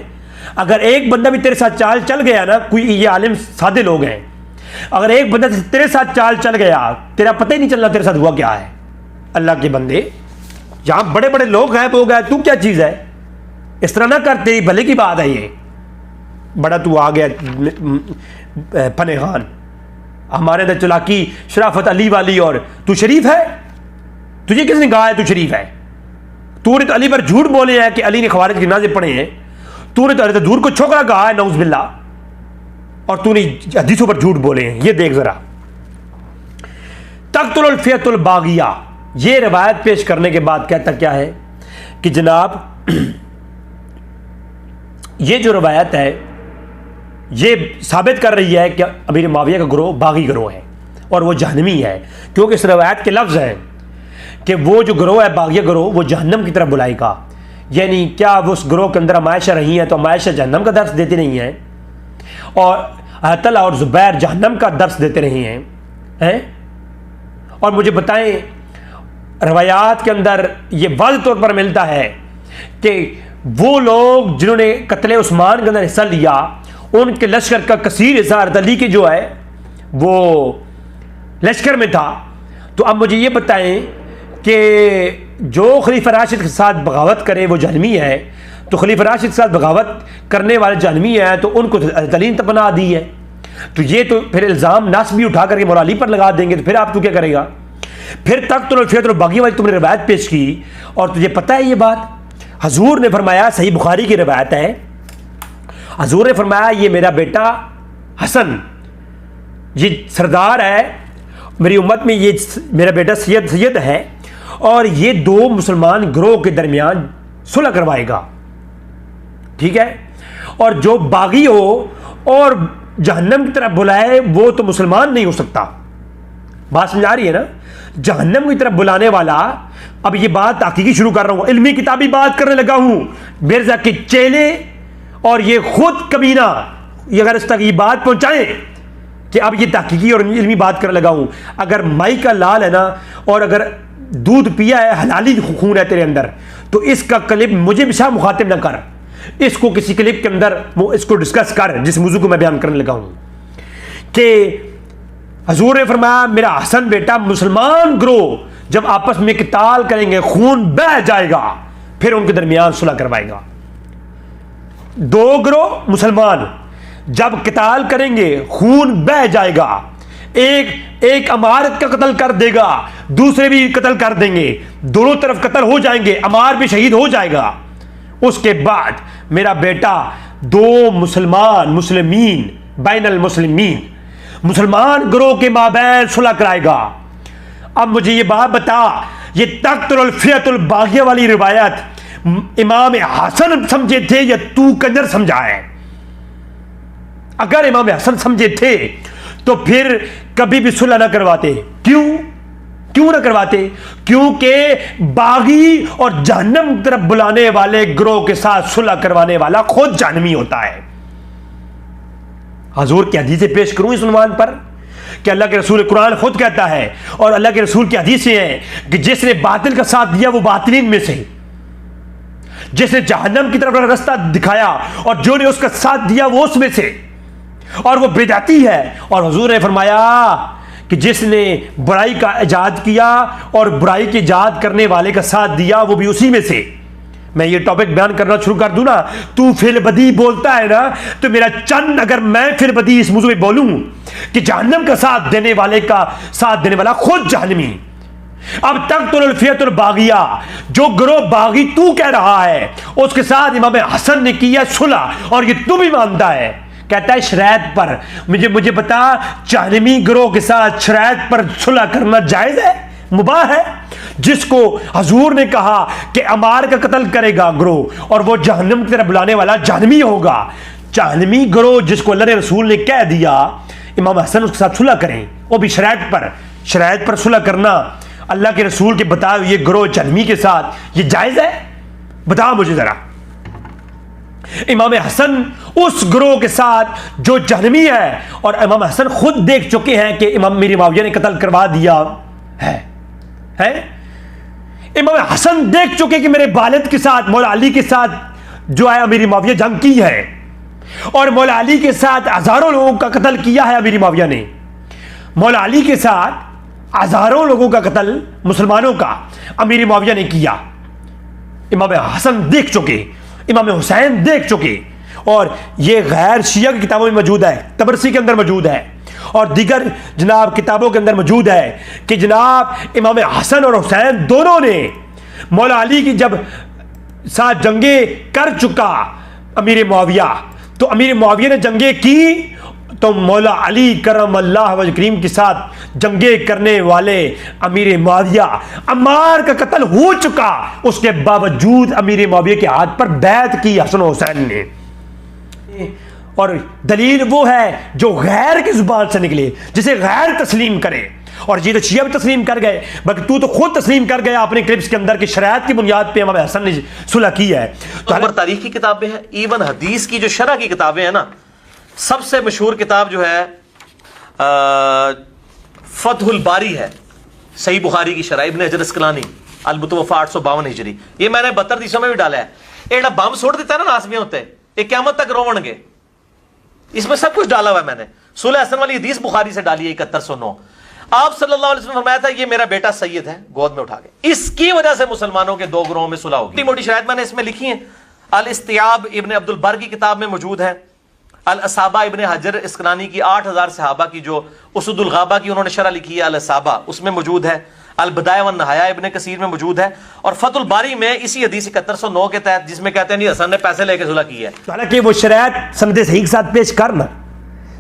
अगर एक बंदा भी तेरे साथ चाल चल गया ना, कोई ये आलिम सादे लोग हैं, अगर एक बंदा तेरे साथ चाल चल गया, तेरा पता ही नहीं चलना तेरे साथ हुआ क्या है। अल्लाह के बंदे, जहां बड़े बड़े लोग गायब हो गए, तू क्या चीज है? इस तरह ना कर, तेरी भले की बात है। ये बड़ा तू आ गया फने खान, हमारे अंदर चलाकी शराफत अली वाली, और तू शरीफ है? तुझे किसने कहा है तू शरीफ है? तूने तो अली पर झूठ बोले हैं कि अली ने खवारिज की नाज़ें पढ़े हैं, तूने तो दूर को छोकरा कहा है नऊज़ बिल्लाह, और तूने हदीसों पर झूठ बोले हैं। ये देख जरा, तक़्तुल फ़ियतुल बाग़िया, ये रवायत पेश करने के बाद कहता क्या है कि जनाब ये जो रवायत है ये साबित कर रही है कि अमीर मुआविया का गिरोह बागी गिरोह है और वो जहन्नमी है, क्योंकि इस रवायत के लफ्ज़ हैं कि वो जो गिरोह है बागिया गिरोह, वो जहन्नम की तरफ बुलाएगा। यानी क्या वो उस गिरोह के अंदर अमायशा रही हैं तो अमायशा जहन्नम का दर्स देती नहीं है, और अतला और ज़ुबैर जहन्नम का दर्स देते रहे हैं। और मुझे बताएं, रवायात के अंदर ये वाज़ तौर पर मिलता है कि वो लोग जिन्होंने कत्ले उस्मान के अंदर हिस्सा लिया, उनके लश्कर का कसीर हिस्सा अली के जो है वो लश्कर में था। तो अब मुझे ये बताएं कि जो खलीफा राशिद के साथ बगावत करे वो जहन्नमी है, तो खलीफा राशिद के साथ बगावत करने वाले जहन्नमी हैं, तो उनको अली ने बना दी है। तो ये तो फिर इल्ज़ाम नासबी उठा करके मौला अली पर लगा देंगे, तो फिर आप तू क्या करेगा? फिर तक़्तुल फ़ियतुल बाग़िया वाली तुमने रवायत पेश की, और तुझे पता है ये बात हजूर ने फरमाया, सही बुखारी की रवायत है, हजूर ने फरमाया ये मेरा बेटा हसन ये सरदार है, मेरी उम्मत में ये मेरा बेटा सैयद है, और ये दो मुसलमान गिरोह के दरमियान सुलह करवाएगा। ठीक है, और जो बागी हो और जहन्नम की तरफ बुलाए वो तो मुसलमान नहीं हो सकता। बात समझ आ रही है ना? जहन्नम की तरफ बुलाने वाला, अब ये बात ताकीकी शुरू कर रहा हूं, इल्मी किताबी बात करने लगा हूं, मिर्जा के चेले और ये खुद कमीना ये अगर इस तक ये बात पहुंचाएं कि अब ये ताकीकी और इल्मी बात करने लगा हूं। अगर माई का लाल है ना, और अगर दूध पिया है, हलाली खून है तेरे अंदर, तो इसका क्लिप मुझे भी शाह मुखातिब ना कर, इसको किसी क्लिप के अंदर वो इसको डिस्कस कर जिस मौजू को मैं बयान करने लगा हूं कि हजूर ने फरमाया मेरा हसन बेटा मुसलमान गिरोह जब आपस में किताल करेंगे, खून बह जाएगा, फिर उनके दरमियान सुलह करवाएगा। दो गिरोह मुसलमान जब किताल करेंगे खून बह जाएगा, एक अमार का कत्ल कर देगा, दूसरे भी कत्ल कर देंगे, दोनों तरफ कत्ल हो जाएंगे, अमार भी शहीद हो जाएगा। उसके बाद मेरा बेटा दो मुसलमीन बैनल मुस्लिमीन मुसलमान गिरोह के माबैन सुलह कराएगा। अब मुझे ये बात बता, ये तख्तुल फियतुल बागिया वाली रिवायत इमाम हसन समझे थे या तू कंजर समझा है? अगर इमाम हसन समझे थे तो फिर कभी भी सुलह ना करवाते। क्यों ना करवाते? क्योंकि बागी और जहन्नम की तरफ बुलाने वाले गिरोह के साथ सुलह करवाने वाला खुद जहन्नमी होता है। हजूर की हदीसें पेश करूं इस उन्वान पर कि अल्लाह के रसूल कुरान खुद कहता है और अल्लाह के रसूल की हदीसें हैं कि जिसने बातिल का साथ दिया वो बातिलीन में से, जिसने जहन्नम की तरफ रास्ता दिखाया और जो ने उसका साथ दिया वो उसमें से, और वो बिदअती है। और हुजूर ने फरमाया कि जिसने बुराई का इजाद किया और बुराई के इजाद करने वाले का साथ दिया वो भी उसी में से। मैं ये टॉपिक बयान करना शुरू कर दूं ना, तू फिल बदी बोलता है ना, तो मेरा चंद अगर मैं फिल बदी इस मौजू में बोलूं कि जहन्नम का साथ देने वाले का साथ देने वाला खुद जहन्नमी। अब तक तो फियतुल बागिया जो गिरोह बागी तू कह रहा है उसके साथ इमाम हसन ने किया सुलह, और ये तू भी मानता है। कहता है शरायत पर मुझे बता, जहन्नमी गिरोह के साथ शरायत पर सुलह करना जायज है, मुबाह है? जिसको हजूर ने कहा कि अमार का कत्ल करेगा गिरोह और वो जहन्नम की तरफ बुलाने वाला जहन्नमी होगा, जहन्नमी गिरोह जिसको अल्लाह ने रसूल ने कह दिया इमाम हसन उसके साथ सुलह करें, वो भी शरायत पर सुलह करना अल्लाह के रसूल के बताए हुए गिरोह जहन्नमी के साथ ये जायज है? बता मुझे जरा। इमाम हसन उस गिरोह के साथ जो जहन्नमी है, और इमाम हसन खुद देख चुके हैं कि इमाम मीर मुआविया ने कत्ल करवा दिया है। इमाम हसन देख चुके कि मेरे वालिद के साथ मौला अली के साथ जो है अमीर मुआविया जंग की है, और मौला अली के साथ हजारों लोगों का कत्ल किया है अमीर मुआविया ने। मौला अली के साथ हजारों लोगों का कत्ल मुसलमानों का अमीर मुआविया ने किया। इमाम हसन देख चुके, इमाम हुसैन देख चुके, और ये गैर शिया की किताबों में मौजूद है, तबरसी के अंदर मौजूद है और दीगर जनाब किताबों के अंदर मौजूद है कि जनाब इमाम हसन और हुसैन दोनों ने मौला अली की जब साथ जंगे कर चुका अमीर मुआविया, तो अमीर मुआविया ने जंगे की तो मौला अली करम अल्लाह वजह करीम के साथ जंगे करने वाले अमीर मुआविया अम्मार का कत्ल हो चुका, उसके बावजूद अमीर मुआविया के हाथ पर बैत की हसन हुसैन ने। और दलील वो है जो गैर की जुबान से निकले, जिसे गैर तस्लीम करे। और ये तो शिया भी तस्लीम कर गए, बल्कि तू तो खुद तस्लीम कर गया अपने क्लिप्स के अंदर कि शरायत की बुनियाद पे इमाम हसन ने सुलह की है। तो तारीख की किताबें हैं, इवन हदीस की जो शरह की किताबें हैं ना, सबसे मशहूर किताब जो है फतहुल बारी है, सही बुखारी की शरह, इब्न हजर अस्कलानी अल मुतवफ़ा 852 हिजरी। ये मैंने 72 दिसों में भी डाला है। एड़ा बम छोड़ देता है ना नासमी होते, ये क़यामत तक रोवणगे, इसमें सब कुछ डाला हुआ है मैंने। सुलह हसन वाली हदीस बुखारी से डाली है 7109। आप सल्लल्लाहु अलैहि वसल्लम फरमाया था ये मेरा बेटा सैयद है, गोद में उठा के। इसकी वजह से मुसलमानों के दो ग्रोहों में सुलह होगी। मोटी शरायत मैंने इसमें लिखी है, अल इस्तियाब इब्न अब्दुल बर की किताब में मौजूद है, अल असाबा इब्न हजर अस्कलानी की 8000 सहाबा की जो उसदुल गाबा की उन्होंने शरह लिखी है अल असाबा, उसमें मौजूद है। अल बदाया व नहाया इब्न कसीर में मौजूद है, और फतुल बारी में इसी हदीस 7109 के तहत जिसमें कहते हैं हसन ने पैसे लेके सुलह की है। हालांकि वो शरायत सनद सही के साथ पेश करना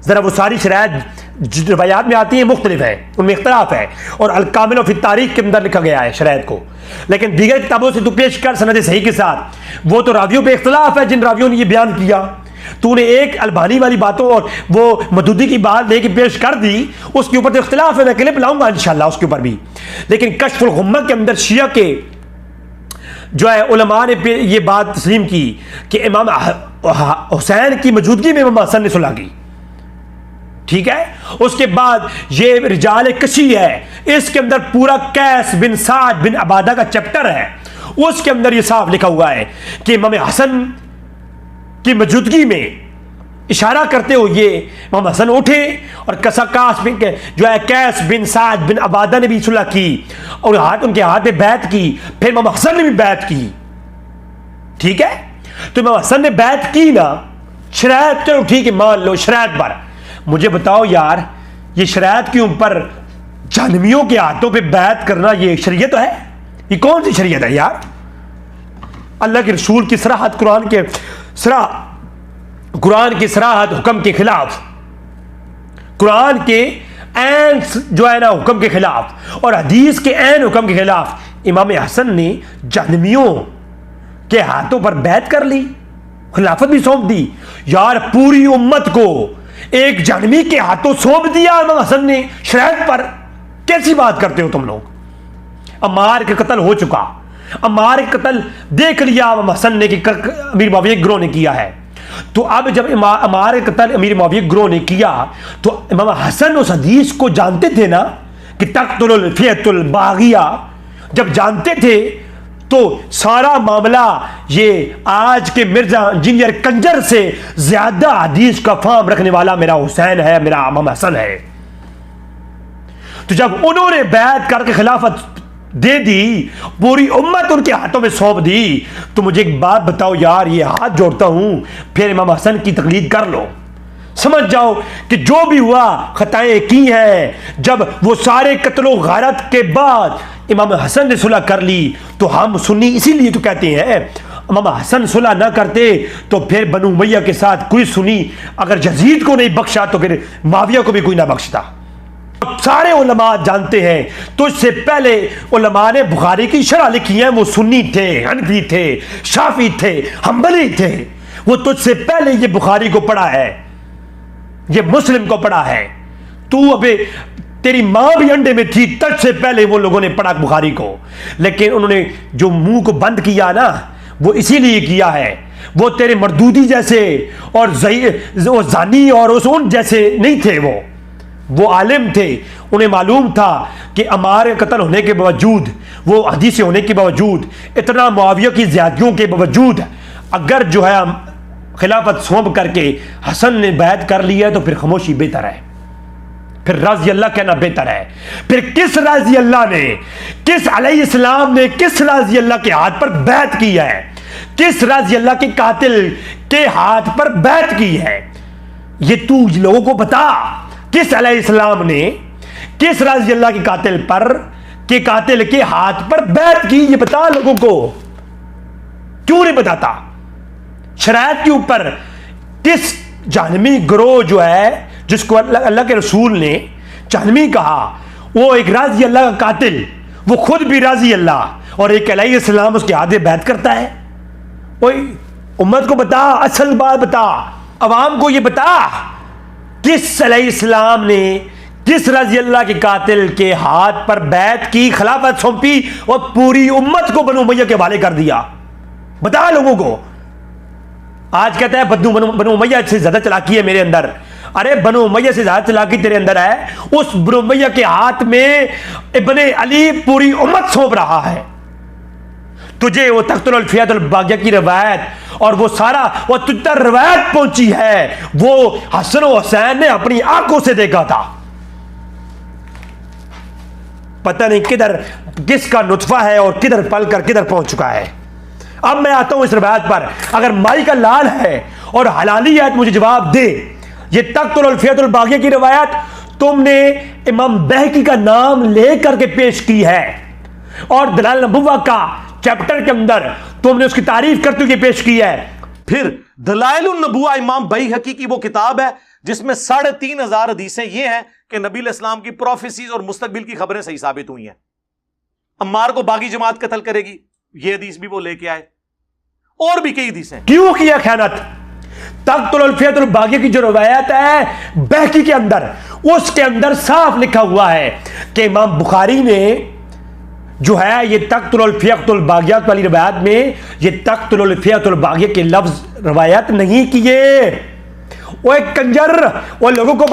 जरा, वो सारी शरायत रवायात में आती है मुख्तलिफ है, उनमें इख्तलाफ है, और अल कामिल फी तारीख के अंदर लिखा गया है शरायत को। लेकिन दीगर किताबों से तू पेश कर सनद सही के साथ, वो तो रावियों पे इख्तलाफ है जिन रावियों ने ये बयान किया। तूने एक अलबानी वाली बातों और वो मदूदी की बात लेके पेश कर दी, उसके ऊपर तो इख्तलाफ है, मैं क्लिप लाऊंगा इंशाल्लाह उसके ऊपर भी। लेकिन कश्फुल गुम्मा के अंदर शिया के जो है उलमा ने ये बात तस्लीम की कि इमाम हुसैन की मौजूदगी में इमाम हसन ने सुलह की। ठीक है, उसके बाद ये रिजाल कशी है, इसके अंदर पूरा कैस बिन साद बिन अबादा का चैप्टर है, उसके अंदर ये साफ लिखा हुआ है कि इमाम हसन की मौजूदगी में इशारा करते हुए इमाम हसन उठे और कसकास बिन के जो है कैस बिन साद बिन अबादा ने भी सुलह की और उनके हाथ में बैत की, फिर इमाम हसन ने भी बैत की। ठीक है, तो इमाम हसन ने बैत की ना, शरायत चलो ठीक है मान लो शरायत पर, मुझे बताओ यार ये शरायत के ऊपर जहन्नमियों के हाथों पे बैत करना ये शरीयत है? ये कौन सी शरीयत है यार? अल्लाह के रसूल की सराहत कुरान की सराहत हुक्म के खिलाफ, कुरान के ऐन जो है ना हुक्म के खिलाफ और हदीस के ऐन हुक्म के खिलाफ इमाम हसन ने जहन्नमियों के हाथों पर बैत कर ली, खिलाफत भी सौंप दी। यार पूरी उम्मत को एक जहन्नमी के हाथों सौंप दिया इमाम हसन ने शरायत पर। कैसी बात करते हो तुम लोग? अम्मार का कत्ल हो चुका, अम्मार का कत्ल देख लिया इमाम हसन ने कि अमीर मुआविया गिरोह ने किया है। तो अब जब अम्मार का कत्ल अमीर मुआविया गिरोह ने किया तो इमाम हसन उस हदीस को जानते थे ना कि तक़्तुलुल फ़ियतुल बाग़िया, जब जानते थे तो सारा मामला ये आज के मिर्जा इंजीनियर कंजर से ज्यादा हदीस का फाहम रखने वाला मेरा हुसैन है, मेरा इमाम हसन है। तो जब उन्होंने बैत करके खिलाफत दे दी, पूरी उम्मत उनके हाथों में सौंप दी, तो मुझे एक बात बताओ यार, ये हाथ जोड़ता हूं, फिर इमाम हसन की तकलीद कर लो, समझ जाओ कि जो भी हुआ खताएं की हैं। जब वो सारे कत्लो गारत के बाद इमाम हसन ने सुलह कर ली तो हम सुन्नी इसीलिए तो कहते हैं इमाम हसन सुलह ना करते तो फिर बनु उमैया के साथ कोई सुन्नी अगर यजीद को नहीं बख्शा तो फिर मुआविया को भी कोई ना बख्शता। सारे उलमा जानते हैं तो इससे पहले उलमा ने बुखारी की शरह लिखी है, वो सुन्नी थे, हनफी थे, शाफी थे, हम्बली थे। वो तुझसे पहले ये बुखारी को पढ़ा है, ये मुस्लिम को पढ़ा है। तू अबे तेरी मां भी अंडे में थी तब से पहले वो लोगों ने पढ़ा बुखारी को, लेकिन उन्होंने जो मुंह को बंद किया ना वो इसीलिए किया है। वो तेरे मरदूदी जैसे और जानी और उन जैसे नहीं थे, वो आलिम थे। उन्हें मालूम था कि अमार कत्ल होने के बावजूद, वो हदीसें होने के बावजूद, इतना मुआविया की ज़्यादतियों के बावजूद अगर जो है खिलाफत सौंप करके हसन ने बैत कर लिया तो फिर खामोशी बेहतर है, फिर राज़ी अल्लाह कहना बेहतर है। फिर किस राज़ी अल्लाह ने, किस अलैहिस्सलाम ने किस राज़ी अल्लाह के हाथ पर बैत की है? किस राज़ी अल्लाह के कातिल के हाथ पर बैत की है? ये तू लोगों को बता, किस अलैहिस्सलाम ने किस राज़ी अल्लाह के कातिल के हाथ पर बैत की? ये बता लोगों को, क्यों नहीं बताता? शरायत के ऊपर किस जहन्नमी गिरोह जो है जिसको अल्लाह के रसूल ने जहन्नमी कहा, वो एक राज़ी अल्लाह का कातिल, वो खुद भी राज़ी अल्लाह और एक अलैहिस्सलाम उसके हाथ में बैत करता है। ओए उम्मत को बता, असल बात बता, अवाम को ये बता, किस अलैहिस्सलाम ने किस राज़ी अल्लाह के कातिल के हाथ पर बैत की, खिलाफत सौंपी और पूरी उम्मत को बनु उमैया के हवाले कर दिया? बता लोगों को। आज कहता है बनु उमैया से ज्यादा चालाकी है मेरे अंदर। अरे बनु उमैया से ज्यादा चालाकी तेरे अंदर है, उस बनु उमैया के हाथ में इब्ने अली पूरी उम्मत सौंप रहा है। तुझे वो तख्तुल फ़ियतुल बाग़िया की रवायत और वो सारा वो तुझ तक रवायत पहुंची है, वो हसन और हुसैन ने अपनी आंखों से देखा था। पता नहीं किधर किसका नुत्फा है और किधर पल कर किधर पहुंच चुका है। अब मैं आता हूं इस रवायत पर, अगर माई का लाल है और हलाली है तो मुझे जवाब दे। ये तख्तुल फ़ियतुल बाग़िया की रवायत तुमने इमाम बहकी का नाम लेकर के पेश की है और दलाइल नबुव्वा का चैप्टर के अंदर तुमने उसकी तारीफ करते हुए पेश की है। फिर दलाइलुन नबुव्वा इमाम बैहकी की वो किताब है जिसमें 3,500 हदीसें ये हैं कि नबी इस्लाम की प्रोफेसीज और मुस्तकबिल की खबरें सही साबित हुई हैं। अम्मार को बागी जमात कत्ल करेगी, ये हदीस भी वो लेके आए, और भी कई हदीसें। क्यों किया खयानत? तख्तुल फ़ियतुल बाग़िया की जो रवायत है बहकी के अंदर, उसके अंदर साफ लिखा हुआ है कि इमाम बुखारी ने जो है ये तख्तुल फ़ियतुल बाग़िया वाली रवायत में ये तख्तुल फ़ियतुल बाग़िया के लफ्ज रवायत नहीं किए। वो एक कंजर, वो लोगों को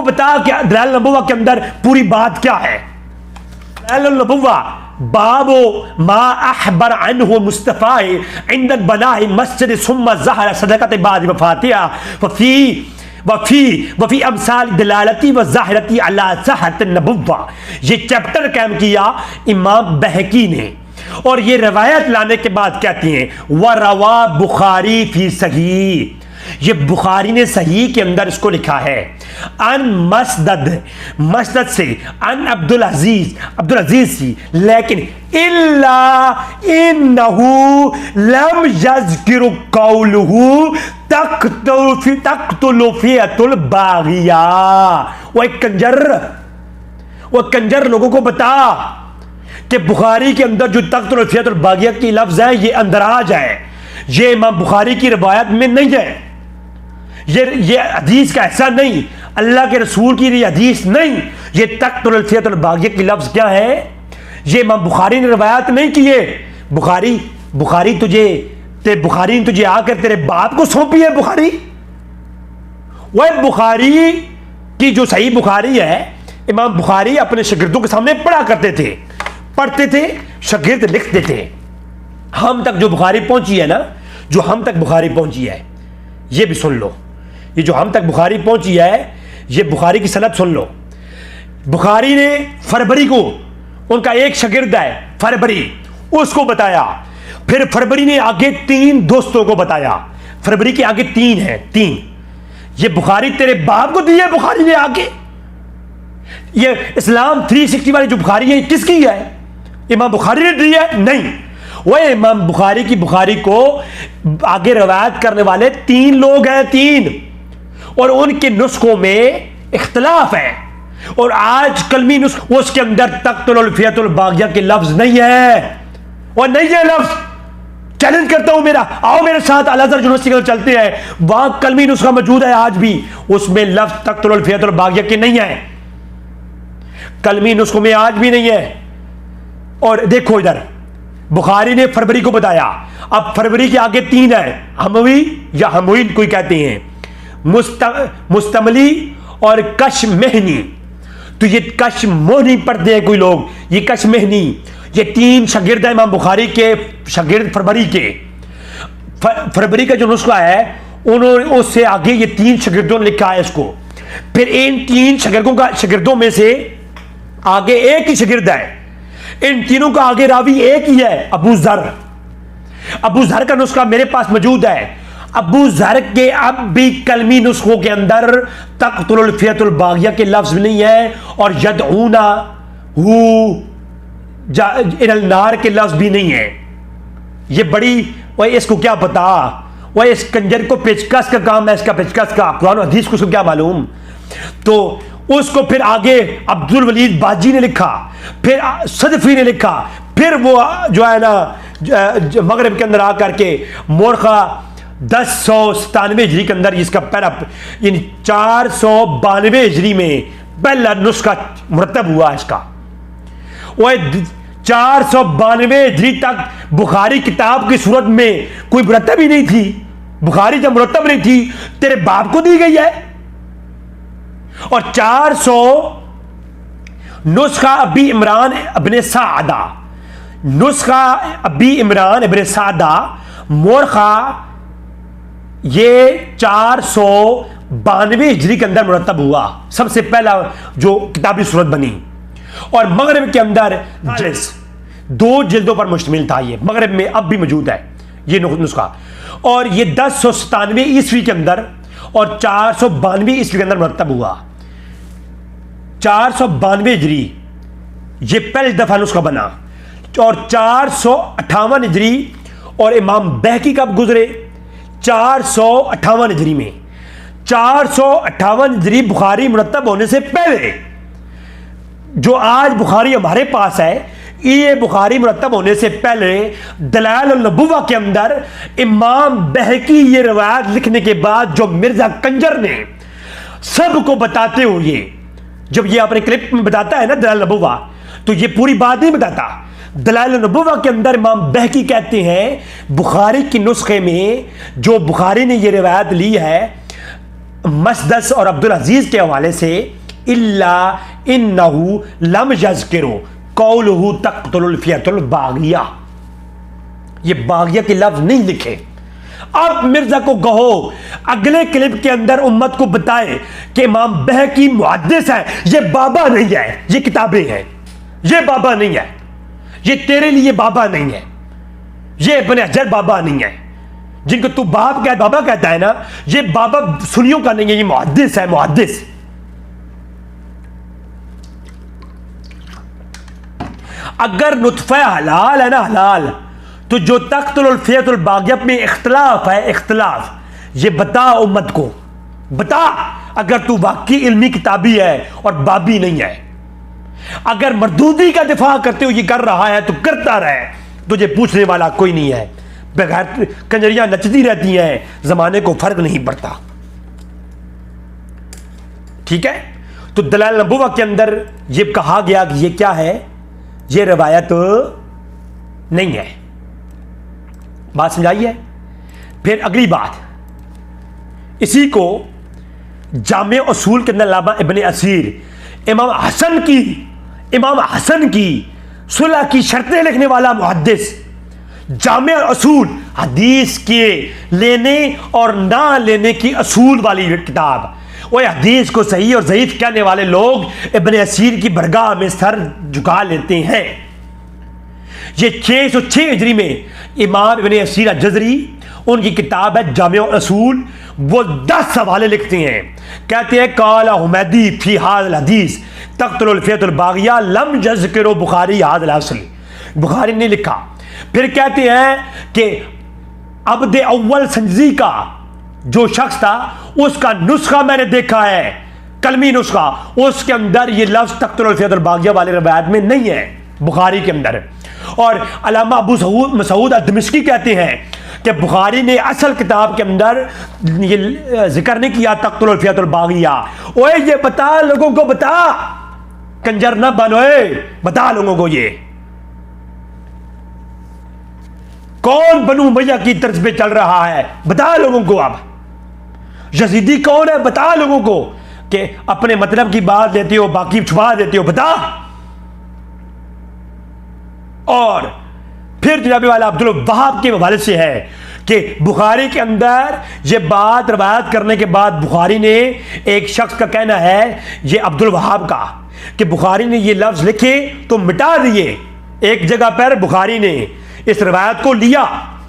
बता कि दलाइल नबुव्वा के अंदर पूरी बात क्या है। दलाइल नबुव्वा बाबो मा अहबर अन्हु मुस्तफा इंदन बनाहि मस्जिद सुम्मा ज़हरा सदक़त बाद वफ़ातिहा वफ़ी अमसाल दलालती व ज़ाहिरती अला सहत नबुव्वा। ये चैप्टर कायम किया इमाम बहकी ने और ये रवायत लाने के बाद कहती हैं व रवा बुखारी फी सही, ये बुखारी ने सही के अंदर इसको लिखा है, अन मसदद, मसदद से अन अब्दुल अजीज सी, लेकिन इल्ला इन्नहु लम यज़किरु कौलुहु तक़्तुलु फ़ियतुल बाग़िया। वो कंजर लोगों को बता कि बुखारी के अंदर जो तक़्तुलु फ़ियतुल बाग़िया की लफ्ज़ है ये अंदराज है, ये इमाम बुखारी की रिवायत में नहीं है, ये हदीस का ऐसा नहीं, अल्लाह के रसूल की ये हदीस नहीं, ये तक़्तुलुल फ़ियतुल बाग़िया की लफ्ज़ क्या है, ये इमाम बुखारी ने रिवायत नहीं की है। बुखारी ने तुझे आकर तेरे बाप को सौंपी है बुखारी। वह बुखारी की जो सही बुखारी है, इमाम बुखारी अपने शागिर्दों के सामने पढ़ते थे, शागिर्द लिखते थे। हम तक जो बुखारी पहुंची है ना, जो हम तक बुखारी पहुंची है, ये भी सुन लो, ये जो हम तक बुखारी पहुंची है, ये बुखारी की सनद सुन लो। बुखारी ने फरबरी को, उनका एक शागिर्द है फरबरी, उसको बताया, फिर फरबरी ने आगे 3 दोस्तों को बताया, फरबरी के आगे 3 हैं, 3। ये बुखारी तेरे बाप को दी है बुखारी ने आके। ये इस्लाम 360 वाली जो बुखारी है किसकी है? इमाम बुखारी ने दी है? नहीं, वह इमाम बुखारी की बुखारी को आगे रवायत करने वाले 3 लोग हैं, 3, और उनके नुस्खों में इख्तलाफ है। और आज कलमी नुस्खा उसके अंदर तक़्तुलुल फ़ियतुल बाग़िया के लफ्ज नहीं है, और नहीं है लफ्ज। चैलेंज करता हूं मेरा, आओ मेरे साथ अल अज़हर यूनिवर्सिटी में चलते हैं, वहां कलमी नुस्खा मौजूद है आज भी, उसमें लफ्ज तक़्तुलुल फ़ियतुल बाग़िया के नहीं है, कलमी नुस्खों में आज भी नहीं है। और देखो इधर बुखारी ने फरवरी को बताया, अब फरवरी के आगे 3 है, हमवी या हमवीन कोई कहते हैं, मुस्तमली और कशमेहनी। तो ये कशमोहनी पढ़ते हैं कोई लोग, ये कशमेहनी, ये 3 शागिर्द है इमाम बुखारी के, शागिर्द फरवरी के। फरवरी का जो नुस्खा है उन्होंने, उससे आगे ये 3 शागिर्दों ने लिखा है इसको। फिर इन 3 शागिर्दों में से आगे एक ही शागिर्द है, इन तीनों का आगे रावी एक ही है, अबू ज़र का नुस्खा मेरे पास मौजूद है। अबू ज़र के अब भी कलमी नुस्खों के अंदर तक़्तुलुल फ़ियतुल बाग़िया के लफ्ज़ नहीं है, और यदऊना हू इलल नार के लफ्ज़ भी नहीं है। ये बड़ी, वह इसको क्या पता, वह इस कंजर को पेचकस का काम है, इसका पेचकस का, कुरान और हदीस को उसको क्या मालूम। तो उसको फिर आगे अब्दुल वलीद बाजी ने लिखा, फिर सदफी ने लिखा, फिर वो जो है ना मगरब के अंदर आकर के मोरखा 1097 हिजरी के अंदर इसका पहला, इन 492 हिजरी में पहला नुस्खा मुरतब हुआ इसका। वह 492 हिजरी तक बुखारी किताब की सूरत में कोई मुरतब ही नहीं थी। बुखारी जब मुरतब नहीं थी, तेरे बाप को दी गई है। और 400 नुस्खा अबी इमरान इब्ने सादा, नुस्खा अबी इमरान इब्ने सादा मोरखा, ये 492 हिजरी के अंदर मुरतब हुआ, सबसे पहला जो किताबी सूरत बनी। और मगरब के अंदर 2 जिल्दों पर मुश्तमिल था, ये मगरब में अब भी मौजूद है ये नुस्खा। और ये 1097 ईस्वी के अंदर और 492 ईस्वी के अंदर मुरतब हुआ। 492 हिजरी ये पहली दफा नुस्खा बना, और 458 हिजरी, और इमाम बहकी कब गुजरे? 458 हिजरी में। 458 हिजरी बुखारी मुरतब होने से पहले, जो आज बुखारी हमारे पास है, ये बुखारी मुरतब होने से पहले दलाइल नबुव्वा के अंदर इमाम बहकी ये रवायत लिखने के बाद जो मिर्जा कंजर ने सबको बताते हुए, जब ये अपने क्लिप में बताता है ना दलाइल नबुव्वा, तो ये पूरी बात नहीं बताता। दलाइल नबुव्वा के अंदर इमाम बहकी कहते हैं बुखारी की नुस्खे में जो बुखारी ने ये रिवायत ली है मसदस और अब्दुल अजीज के हवाले से, इल्ला इन्नहु लम यज़किरु कौलुहु तक़्तुलुल फ़ियतुल बाग़िया, ये बाग़िया के लफ्ज नहीं लिखे। अब मिर्जा को कहो अगले क्लिप के अंदर उम्मत को बताए कि इमाम बहकी मुहद्दिस है, ये बाबा नहीं है, ये किताबें हैं, ये बाबा नहीं है, ये तेरे लिए बाबा नहीं है, ये इब्ने हजर बाबा नहीं है, जिनको तू बाबा कहता है ना, ये बाबा सुन्नियों का नहीं है, ये मुहद्दिस है, मुहद्दिस। अगर नुतफा हलाल है ना, हलाल, तो जो तख्तुल फियतुल बागिया में इख्तलाफ है, इख्तलाफ, ये बता उम्मत को, बता। अगर तू वाकई इल्मी किताबी है और बाबी नहीं है, अगर मरदूदी का दिफा करते हुए ये कर रहा है तो करता रहे, तुझे पूछने वाला कोई नहीं है। बगैर कंजरियां नचती रहती हैं, जमाने को फर्क नहीं पड़ता। ठीक है, तो दलाइल नबुव्वा के अंदर ये कहा गया कि ये क्या है, ये रवायत नहीं है। बात समझाइए। फिर अगली बात, इसी को जामे उसूल के अंदर अल्लामा इब्ने असीर इमाम हसन की सुलह की शर्तें लिखने वाला मुहद्दिस, जामे उसूल, हदीस के लेने और ना लेने की असूल वाली किताब। वो हदीस को सही और ज़ईफ कहने वाले लोग इब्ने असीर की बरगाह में सर झुका लेते हैं। ये 606 हिजरी में इमाम इब्ने असीर अल-जज़री, उनकी किताब है जामे उसूल, वो 10 हवाले लिखते हैं। कहते हैं काला हुमैदी फी हाज़िल हदीस तख्तुल फियतुल बागिया लम यज़्किरु बुखारी हाज़िल अस्ल, बुखारी ने लिखा। फिर कहते हैं कि अब्द अव्वल संजी का जो शख्स था, उसका नुस्खा मैंने देखा है, कलमी नुस्खा, उसके अंदर ये लफ्ज़ तख्तुल फियतुल बागिया वाले रवायत में नहीं है, बुखारी के अंदर। और अल्लामा अबू मसूद अद-दिमश्की कहते हैं कि बुखारी ने असल किताब के अंदर ये जिक्र नहीं किया तख्तुल फियतुल बागिया। ओए ये बता लोगों को, बता, कंजर ना बनो, बता लोगों को ये कौन बनु उमैया की तर्ज पे चल रहा है, बता लोगों को। अब यजीदी कौन है, बता लोगों को, कि अपने मतलब की बात लेते हो बाकी छुपा देते हो, बता। और फिर जनाब वाला अब्दुल वहाब के हवाले से है कि बुखारी के अंदर ये बात रवायत करने के बाद बुखारी ने, एक शख्स का कहना है ये अब्दुल वहाब का, कि बुखारी ने ये लफ्ज़ लिखे तो मिटा दिए। एक जगह पर बुखारी ने इस रवायत को लिया,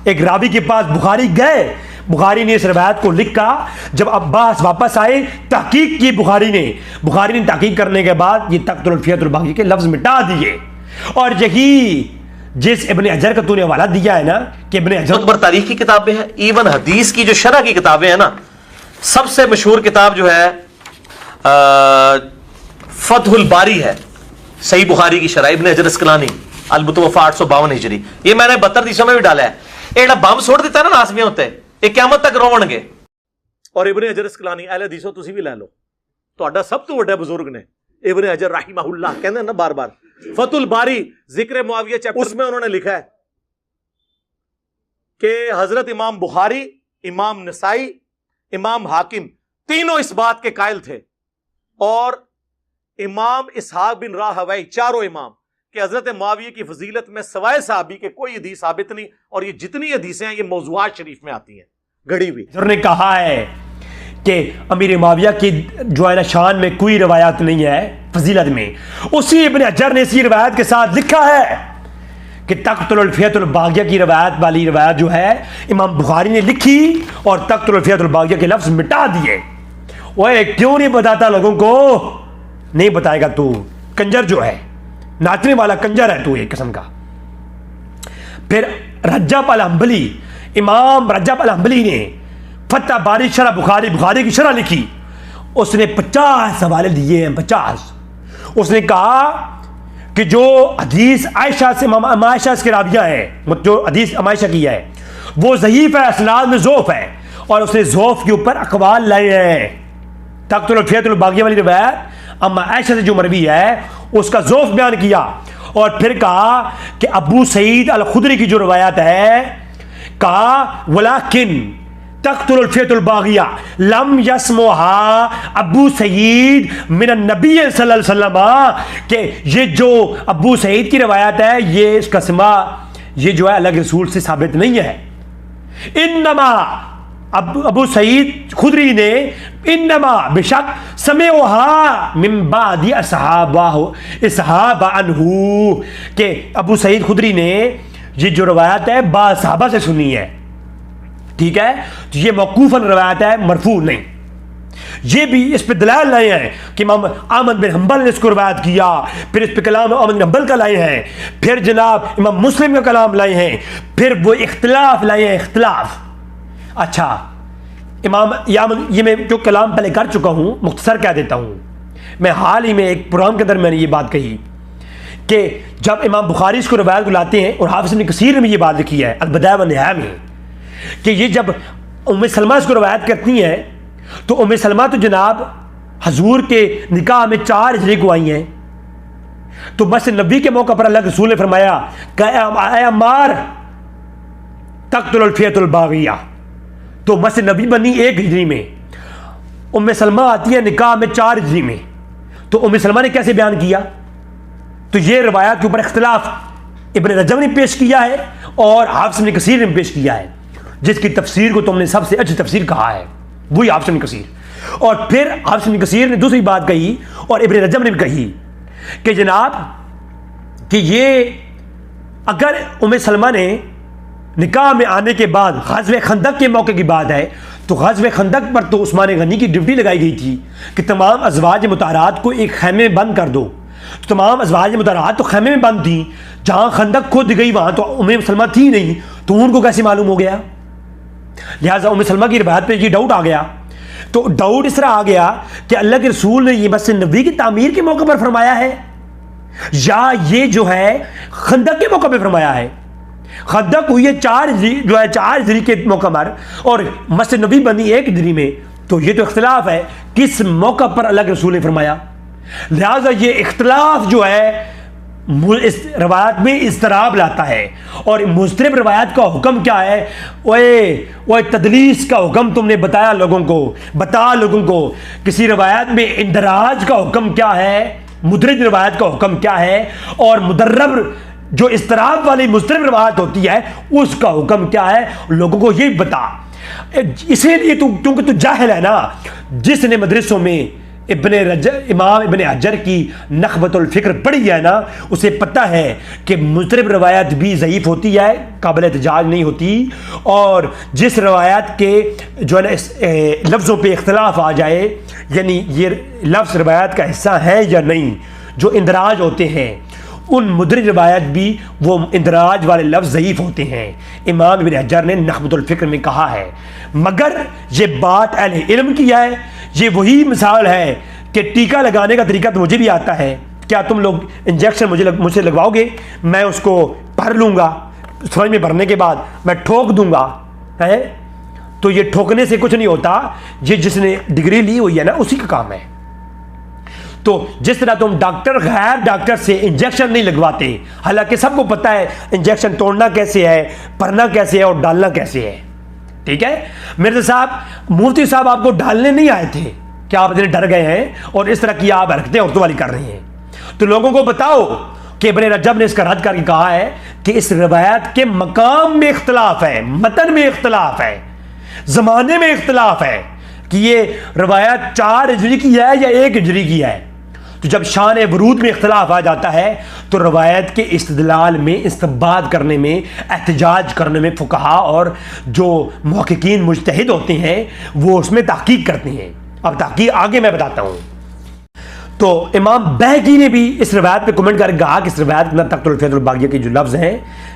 एक रावी के पास बुखारी गए, बुखारी ने इस रवायत को लिखा। जब अब्बास वापस आए, तहकीक की बुखारी ने तहकीक करने के बाद ये तख्तुल फियतुल बागिया के लफ्ज़ मिटा दिए। और यही जिस इब्ने हजर का तूने हवाला दिया है ना, कि इब्ने हजर तारीख की किताबें हैं, इवन हदीस की जो शरह की किताबें हैं ना, सबसे मशहूर किताब जो है फतहुल बारी है, सही बुखारी की शरह, इब्ने हजर अस्कलानी अल-मुतवफ़ा 852 हिजरी। ये मैंने 72 दिशा में भी डाला है। एड़ा बम छोड़ देता है ना लाजमी होते, ये क़यामत तक रोवणगे। और इब्ने हजर अस्कलानी अहले हदीसो तुसी भी ले लो, ਤੁਹਾਡਾ ਸਭ ਤੋਂ ਵੱਡਾ बुजुर्ग ने इब्ने हजर रहमहुल्लाह कहते ना बार बार, फतुल बारी जिक्र मुआविया चैप्टर, उसमें उन्होंने लिखा है कि हजरत इमाम बुखारी, इमाम नसाई, इमाम हाकिम तीनों इस बात के कायल थे, और इमाम इसहाक बिन राहवई, चारों इमाम, कि हजरत मुआविया की फजीलत में सवाए साहबी के कोई हदीस साबित नहीं, और ये जितनी हदीसें हैं ये मौज़ूआत शरीफ में आती हैं घड़ी हुई। ने कहा है कि अमीर मुआविया की जो है ना शान में कोई रवायत नहीं है फजीलत में। उसी इब्ने हजर ने इसी रवायत के साथ लिखा है कि तख्तुल फियतुल बागिया की रवायत वाली रवायत जो है इमाम बुखारी ने लिखी और तख्तुल फियतुल बागिया के लफ्ज़ मिटा दिए। ओए क्यों नहीं बताता लोगों को? नहीं बताएगा तू, कंजर जो है, नाचने वाला कंजर है तू एक किस्म का। फिर रज्जाब अल-हंबली, इमाम रज्जाब अल-हंबली ने फतह बारी शरह बुखारी की शरह लिखी, उसने 50 हवाले दिए हैं, 50। उसने कहा कि जो हदीस आयशा से आयशा के राविया है, जो हदीस आयशा की है वो ज़ईफ़ है, असनाद में ज़ोफ़ है, और उसने ज़ोफ़ के ऊपर अक़वाल लाए हैं। तख्तुल फियतुल बागिया वाली रवायत अम्मा आयशा से जो मरवी है उसका ज़ोफ़ बयान किया, और फिर कहा कि अबू सईद अल खुदरी की जो रवायत है, कहा वलाकिन तख्तुल फियतुल बागिया लम यसमुहा अबू सईद मिन नबी सल्लल्लाहु अलैहि वसल्लम, कि ये जो अबू सईद की रवायत है ये इसका सिमा ये जो है अलग रसूल से साबित नहीं है। इन्नमा अबू सईद खुदरी ने इन्नमा बेशक समेउहा मिन बादी असहाबा अन्हु, के अबू सईद खुदरी ने ये जो रवायत है बा सहाबा से सुनी है। ठीक है, तो ये मौकूफन रवायत है, मरफू नहीं। ये भी इस पे दलाल लाए हैं कि इमाम अहमद बिन हंबल ने इसको रवायत किया, फिर इस पे कलाम अहमद बिन हंबल का लाए हैं, फिर जनाब इमाम मुस्लिम का कलाम लाए हैं, फिर वो इख्तिलाफ लाए हैं, इख्तिलाफ। अच्छा, इमाम ये मैं जो कलाम पहले कर चुका हूं, मुख्तसर कह देता हूं। मैं हाल ही में एक प्रोग्राम के अंदर मैंने ये बात कही कि जब इमाम बुखारी इसको रवायत को लाते हैं, और हाफिज़ इब्न कसीर ने भी ये बात लिखी है अल-बदाया व निहाया में, कि ये जब उम्मे सलमा इसको रवायत करती हैं, तो उम्मे सलमा तो जनाब हजूर के निकाह में 4 हिजरी को आई हैं। तो मस्जिद नबी के मौका पर अल्लाह के रसूल ने फरमाया कि अम्मार तक़्तुल फ़ियतुल बाग़िया, तो मस्जिद नबी बनी 1 हिजरी में, उम्मे सलमा आती है निकाह में 4 हिजरी में। तो उम्मे सलमा ने कैसे बयान किया? तो ये रवायत के ऊपर इख्तिलाफ इब्न रजब ने पेश किया है और हाफिज़ इब्न कसीर ने पेश किया है, जिसकी तफसीर को तुमने सबसे अच्छी तफसीर कहा है, वही हाफिज़ इब्न कसीर। और फिर हाफिज़ इब्न कसीर ने दूसरी बात कही, और इब्न रजब ने भी कही कि जनाब कि ये अगर उम्मे सलमा ने निकाह में आने के बाद ग़ज़वे खंदक के मौके की बात है, तो ग़ज़वे खंदक पर तो उस्मान गनी की ड्यूटी लगाई गई थी कि तमाम अज़वाज मुताहरात को एक खैमे में बंद कर दो। तो तमाम अज़वाज मुताहरात तो खैमे में बंद थी, जहाँ खंदक खुद गई वहाँ तो उम्मे सलमा थी नहीं, तो उनको कैसे मालूम हो गया? लिहाजा उम्मे सलमा की रिवायत पे ये डाउट आ गया। तो डाउट इस तरह आ गया कि अल्लाह के रसूल ने ये मस्जिद नबी की तामीर के मौके पर फरमाया है, या ये जो है खंदक के मौके पर फरमाया है। खंदक हुई है 4 हिजरी के मौका पर, और मस्जिद नबी बनी 1 हिजरी में। तो ये तो इख्तिलाफ है किस मौका पर अल्लाह के रसूल ने फरमाया। लिहाजा ये इख्तिलाफ जो है इस रवायत में इस्तराब लाता है। और मुस्तरिब रवायत का हुक्म क्या है? ओए तदलीस का हुक्म तुमने बताया लोगों को, बता लोगों को। किसी रवायत में इंदराज का हुक्म क्या है, मुदरिज रवायत का हुक्म क्या है, और मुदर्रब जो इस्तराब वाली मुस्तरिब रवायत होती है उसका हुक्म क्या है, लोगों को ये बता। इसीलिए तू, क्योंकि तू जाहिल है ना, जिसने मदरसों में इमाम इब्न हजर की नखबतुल फ़िक्र पढ़ी है ना, उसे पता है कि मुस्तरिब रवायत भी ज़ईफ़ होती है, काबिल एहतजाज नहीं होती। और जिस रवायत के जो है ना लफ्ज़ों पे इख्तिलाफ आ जाए, यानी ये लफ्ज़ रवायत का हिस्सा है या नहीं, जो इंदराज होते हैं, उन मुदरिज रवायत भी वो इंदराज वाले लफ्ज़ ज़ईफ़ होते हैं। इमाम इब्न हजर ने नखबतुल फ़िक्र में कहा है। मगर ये बात अहले इल्म की है। ये वही मिसाल है कि टीका लगाने का तरीका तो मुझे भी आता है, क्या तुम लोग इंजेक्शन मुझसे लगवाओगे, मैं उसको भर लूँगा, समझ में भरने के बाद मैं ठोक दूँगा, है? तो ये ठोकने से कुछ नहीं होता, ये जिसने डिग्री ली हुई है ना उसी का काम है। तो जिस तरह तुम डॉक्टर गैर डॉक्टर से इंजेक्शन नहीं लगवाते, हालांकि सबको पता है इंजेक्शन तोड़ना कैसे है, भरना कैसे है और डालना कैसे है, ठीक है? मिर्ज़ा साहब, मुफ्ती साहब आपको डालने नहीं आए थे, क्या आप इतने डर गए हैं और इस तरह की आप हरकतें औरतों वाली कर रही हैं? तो लोगों को बताओ कि इब्न रजब ने इसका रद्द करके कहा है कि इस रवायत के मकाम में इख्तिलाफ है, मतन में इख्तिलाफ है, ज़माने में इख्तिलाफ है कि ये रवायत 4 हिजरी की है या 1 हिजरी की है। तो जब शान वरूद में इख्तिलाफ आ जाता है तो रवायत के इस्तदलाल में, इस्तिंबात करने में, एहतजाज करने में फ़ुक़हा और जो मुहक़्क़ीन मुज्तहिद होते हैं वो उसमें तहक़ीक़ करते हैं। अब तहक़ीक़ आगे मैं बताता हूँ। तो इमाम बहकी ने भी इस रवायत पे कमेंट करके कहा कि इस रवायत के अंदर तक़्तुल फ़ियतुल बाग़िया के जो लफ्ज़ हैं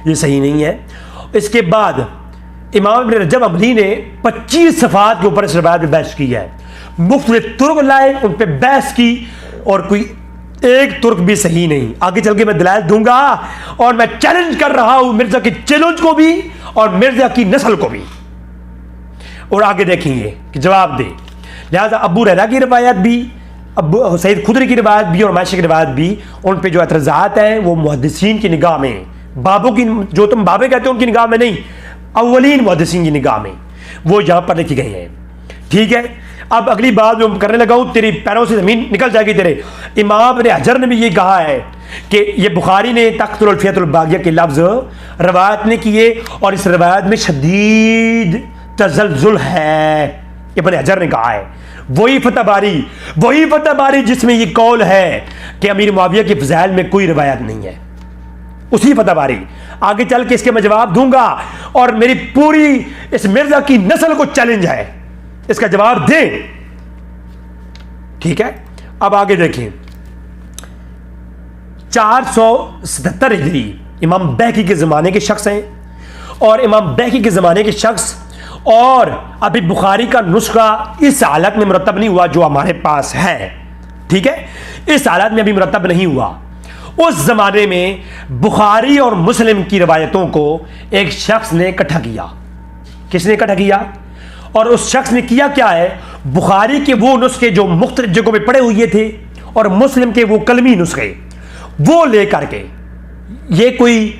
ये सही नहीं है। इसके बाद इमाम इब्न रजब हंबली ने 25 सफ़ात के ऊपर इस रवायत पर बहस की है, मुख्तलिफ़ तुर्क लाए, उन पर बहस की, और कोई एक तुर्क भी सही नहीं। आगे चल के मैं दलाइल दूंगा, और मैं चैलेंज कर रहा हूं मिर्जा के चैलेंज को भी और मिर्जा की नस्ल को भी, और आगे देखेंगे कि जवाब दे। लिहाजा अबू हुरैरा की रिवायत भी, अबू सईद खुदरी की रिवायत भी और माशा की रिवायत भी, उन पे जो एतराज़ात हैं वो मुहद्दिसीन की निगाह में, बाबों की, जो तुम बाबे कहते हो उनकी निगाह में नहीं, अव्वलीन मुहद्दिसीन की निगाह में वो यहाँ पर लिखी गई हैं, ठीक है? अब अगली बात जो करने लगा हूँ, तेरी पैरों से ज़मीन निकल जाएगी तेरे। इमाम इब्न हजर ने भी ये कहा है कि ये बुखारी ने तक़्तुल फ़ियतुल बाग़िया के लफ्ज़ रवायत ने किए, और इस रवायत में शदीद तज़ल्ज़ुल है, इब्न हजर ने कहा है। वही फतह बारी जिसमें ये कौल है कि अमीर मुआविया के फ़ज़ाइल में कोई रवायत नहीं है, उसी फतह बारी। आगे चल के इसके मैं जवाब दूंगा और मेरी पूरी इस मिर्जा की नस्ल को चैलेंज है, इसका जवाब दें। ठीक है, अब आगे देखिए। 477 हिजरी इमाम बैकी के ज़माने के शख्स हैं, और इमाम बैकी के ज़माने के शख्स, और अभी बुखारी का नुस्खा इस हालत में मुरतब नहीं हुआ जो हमारे पास है। ठीक है, इस हालत में अभी मुरतब नहीं हुआ। उस ज़माने में बुखारी और मुस्लिम की रवायतों को एक शख्स ने इकट्ठा किया। किसने इकट्ठा किया? और उस शख्स ने किया क्या है, बुखारी के वो नुस्खे जो मुख्तलिफ जगहों पे पड़े हुए थे और मुस्लिम के वो कलमी नुस्खे, वो लेकर के, ये कोई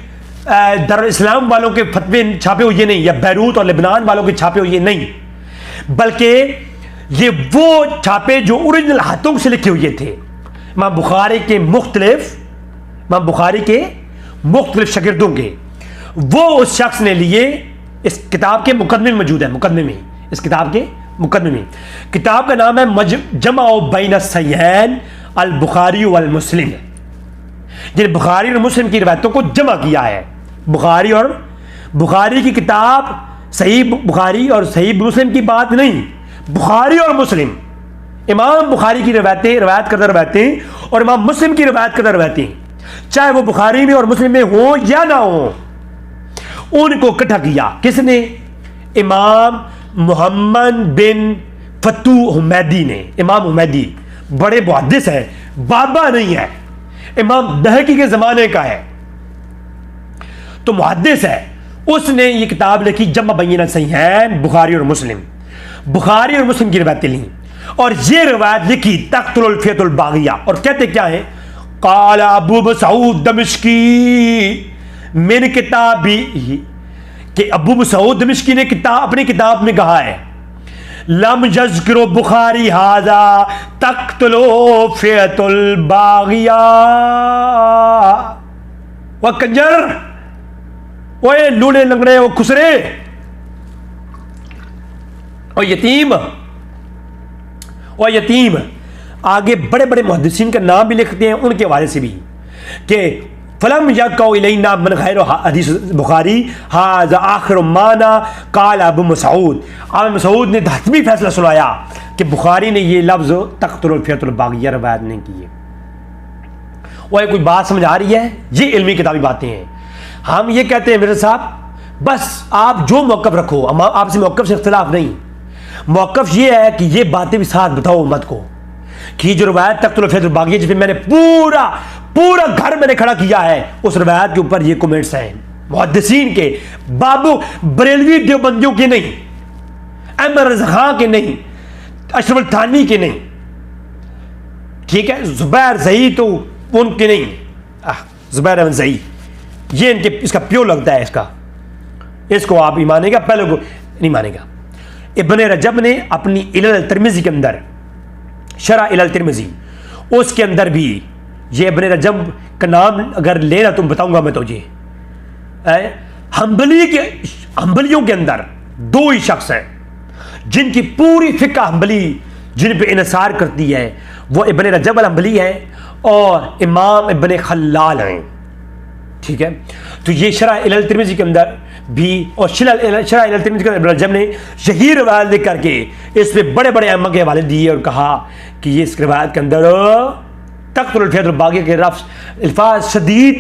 दरुल इस्लाम वालों के फतवे छापे हुए नहीं, या बैरूत और लेबनान वालों के छापे हुए नहीं, बल्कि ये वो छापे जो ओरिजिनल हाथों से लिखे हुए थे। इमाम बुखारी के मुख्तलिफ शागिर्दों के, वो उस शख्स ने लिए। इस किताब के मुकदमे में मौजूद है, मुकदमे में, इस किताब के मुकदमे में। किताब का नाम है जमा बैन सहीहैन अल बुखारी वल मुस्लिम, जिन बुखारी और मुस्लिम की रिवायतों को जमा किया है। बुखारी की किताब सही बुखारी और सही मुस्लिम की बात नहीं, बुखारी और मुस्लिम, इमाम बुखारी की रिवायत करदा रवायतें और इमाम मुस्लिम की रिवायत करदा रवायतें, चाहे वो बुखारी में और मुस्लिम में हो या ना हो, उनको इकट्ठा किया। किसने? इमाम मोहम्मद बिन फतू हुमैदी ने। इमाम हुमैदी बड़े मुहद्दिस है, बाबा नहीं है, इमाम दहकी के जमाने का है, तो मुहद्दिस है। उसने ये किताब लिखी जमा बैन सहीहैन बुखारी और मुस्लिम, बुखारी और मुस्लिम की रिवायतें ली, और ये रिवायत लिखी तख्तुल फियतुल बागिया। और कहते क्या है? काला अबू मसऊद दमिश्की मेरी किताब भी, कि अबू मसऊद दमिश्की ने अपनी किताब में कहा है, लम यज़्कुरु बुखारी हाजा तख्तुल फियतुल बागिया। वह कंजर, ओए लूले लंगड़े, वो खुसरे, और यतीम। आगे बड़े बड़े मुहद्दिसीन का नाम भी लिखते हैं उनके हवाले से भी, कि फलम यक़ौ इलैना मन गैर हदीस बुखारी हाज़ा आखिर माना काल अबू मसऊद। अबू मसऊद ने हतमी फैसला सुनाया कि बुखारी ने ये लफ्ज़ तख्तुल फियतुल बागिया रवायत नहीं की है। वो कोई बात समझ आ रही है? ये इल्मी किताबी बातें हैं। हम ये कहते हैं मेरे साहब, बस आप जो मौक़िफ़ रखो, आपसे मौक़िफ़ से इख्तिलाफ नहीं, मौक़िफ़ ये है कि ये बातें भी साथ बताओ उम्मत को, कि जो रवायत तख्तुल फियतुल बागिया जिसमें मैंने पूरा घर मैंने खड़ा किया है, उस रवायत के ऊपर ये कमेंट्स हैं मुहद्दिसीन के, बाबू बरेलवी देवबंदियों के नहीं, अहमद रज़ा खां के नहीं, अशरफ थानवी के नहीं, ठीक है, ज़ुबैर ज़ही तो उनके नहीं, ज़ुबैर अहमद ज़ही, ये इनके, इसका प्योर लगता है, इसको आप ही मानेगा, पहले को नहीं मानेगा। इब्न रजब ने अपनी इलल तिरमिज़ी के अंदर, शरह इलल तिरमिज़ी, उसके अंदर भी ये इब्न रजब का नाम अगर लेना तो बताऊंगा मैं तुझे। हम्बलियों के अंदर दो ही शख्स हैं जिनकी पूरी फ़िक़्ह हम्बली जिन पे इनसार करती है, वो इब्न रजब अल हम्बली है और इमाम इब्न खल्लाल हैं। ठीक है, तो ये शरह इलल तिरमिज़ी के अंदर भी, और शरह इलल तिरमिज़ी के अंदर इब्न रजब ने यही रवायत लिख करके इस पे बड़े बड़े अम्मा के हवाले दिए और कहा कि ये इस रवायत के अंदर तख्तुल फियतुल बागिया के अल्फाज शदीद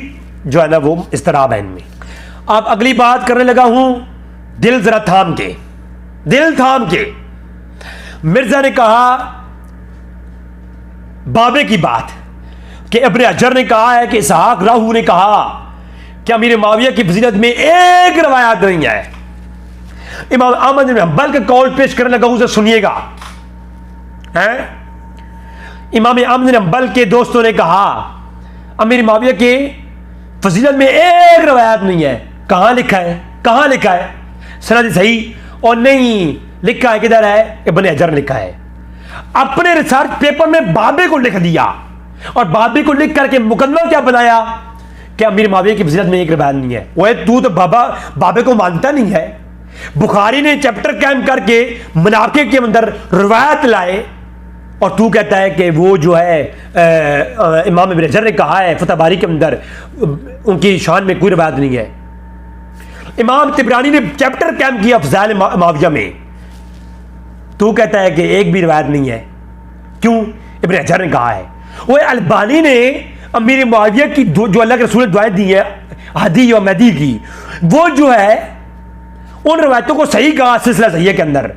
जो है ना वो इस्तराब है इनमें। अब अगली बात करने लगा हूं, दिल जरा थाम के। मिर्जा ने कहा बाबे की बात, कि इब्न अजर ने कहा है कि इसहाक राहू ने कहा कि अमीर मुआविया की फजीलत में एक रवायत नहीं है। इमाम अहमद बिन हंबल का कौल पेश करने लगा, उसे सुनिएगा। इमाम अहमद बिन हंबल के दोस्तों ने कहा अमीर मुआविया के फजीलत में एक रवायत नहीं है। कहां लिखा है? सनद सही और नहीं लिखा है, किधर है? इब्न अजर ने लिखा है, अपने रिसर्च पेपर में बाबे को लिख दिया, और बाबे को लिख करके मुकदमा क्या बनाया कि अमीर मुआविया की फजीलत में एक रवायत नहीं है। ओए तू तो बाबे को मानता नहीं है। बुखारी ने चैप्टर कायम करके मुनाफिक के अंदर रवायत लाए, और तू कहता है कि वो जो है इमाम इब्न हजर ने कहा है फतह बारी के अंदर उनकी शान में कोई रवायत नहीं है। इमाम तिबरानी ने चैप्टर कैम किया अफजाल माविया में, तू कहता है कि एक भी रवायत नहीं है। क्यों? इब्न हजर ने कहा है। वो अलबानी ने अमीर मुआविया की जो अल्लाह के रसूल ने दुआएं दी है हदी और महदी की, वो जो है उन रवायतों को सही कहा सिलसिला सही के अंदर।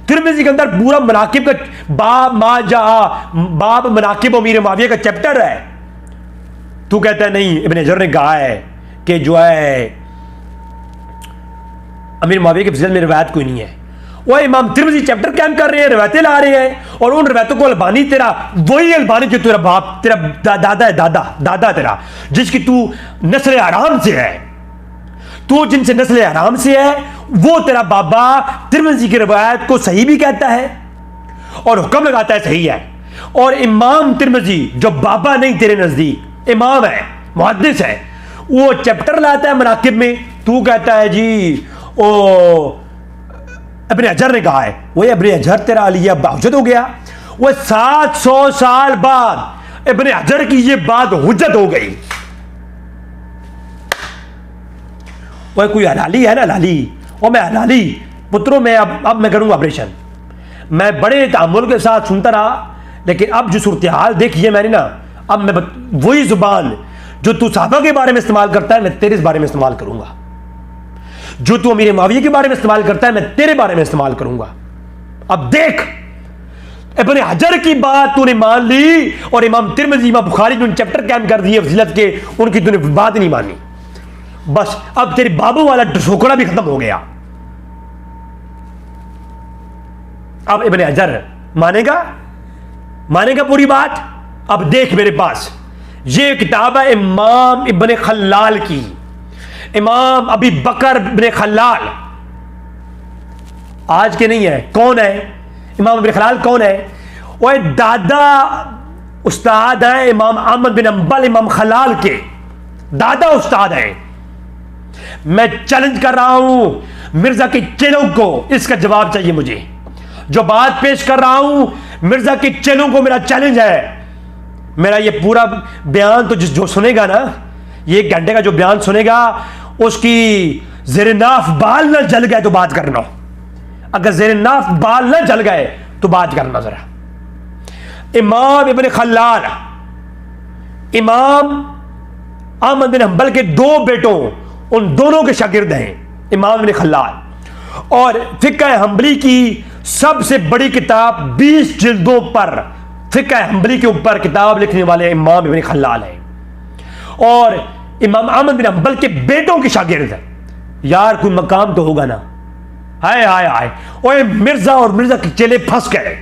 तिरमिज़ी के अंदर पूरा मनाकिब का बाब मनाकिब अमीर मुआविया का चैप्टर है। तू कहता है नहीं, इब्न हजर ने कहा है कि जो है अमीर मुआविया के फजीलत में रवायत कोई नहीं है। वह इमाम तिरमिज़ी चैप्टर कैम कर रहे हैं, रवायतें ला रहे हैं, और उन रवायतों को अलबानी तेरा वही अलबानी जो तेरा बाप तेरा दादा है, दादा तेरा जिसकी तू नस्ल हराम से है, तू जिनसे नस्ल हराम से है, वो तेरा बाबा तिरमिज़ी की रवायत को सही भी कहता है और हुक्म लगाता है सही है। और इमाम तिरमिज़ी जो बाबा नहीं तेरे नज़दीक इमाम है, मुहद्दिस है, वो चैप्टर लाता है मनाकिब में, तू कहता है जी ओ इब्न हजर ने कहा है। वो इब्न हजर तेरा अलिया हुज्जत हो गया। वो 700 साल बाद इब्न हजर की ये बात हुज्जत हो गई। वो कोई हलाली है ना, हलाली, और मैं हलाली पुत्रों में अब मैं करूंगा ऑपरेशन। मैं बड़े तामुल के साथ सुनता रहा, लेकिन अब जो सूरत हाल देखी है मैंने ना, अब मैं वही जुबान जो तू सहाबा के बारे में इस्तेमाल करता है मैं तेरे इस बारे में इस्तेमाल करूंगा, जो तू अमीर मुआविया के बारे में इस्तेमाल करता है मैं तेरे बारे में इस्तेमाल करूंगा। अब देख, इब्न हजर की बात तूने मान ली और इमाम तिरमिज़ी इमाम बुखारी जो चैप्टर कैम कर दिए फजीलत के, उनकी तूने बात नहीं मानी। बस अब तेरे बाबू वाला ठोकरा भी खत्म हो गया। अब इब्न हजर मानेगा पूरी बात। अब देख मेरे पास ये किताब है इमाम इब्न खल्लाल की, इमाम अबी बकर इब्न खल्लाल, आज के नहीं है। कौन है इमाम इब्न खल्लाल? कौन है? वो दादा उस्ताद है इमाम अहमद बिन अंबल, इमाम खल्लाल के दादा उस्ताद हैं। मैं चैलेंज कर रहा हूं मिर्जा के चेलों को, इसका जवाब चाहिए मुझे। जो बात पेश कर रहा हूं मिर्जा के चेलों को मेरा चैलेंज है। मेरा ये पूरा बयान तो जो सुनेगा ना, ये 1 घंटे का जो बयान सुनेगा, उसकी ज़ेरे नाफ बाल न जल गए तो बात करना। अगर ज़ेरे नाफ बाल न जल गए तो बात करना जरा। इमाम इब्न खल्लाल इमाम अहमद बिन हंबल के 2 बेटों, उन दोनों के शागिर्द हैं इमाम इब्न खल्लाल। और फिक़्ह हंबली की सबसे बड़ी किताब 20 जिल्दों पर फिक़्ह हंबली के ऊपर किताब लिखने वाले इमाम इब्न खल्लाल हैं। और इमाम अहमद बिन हंबल के बेटों की शागिर्द है। यार कोई मकाम तो होगा ना। हाय हाय हाय, ओए मिर्जा और मिर्जा के चेले फंस गए।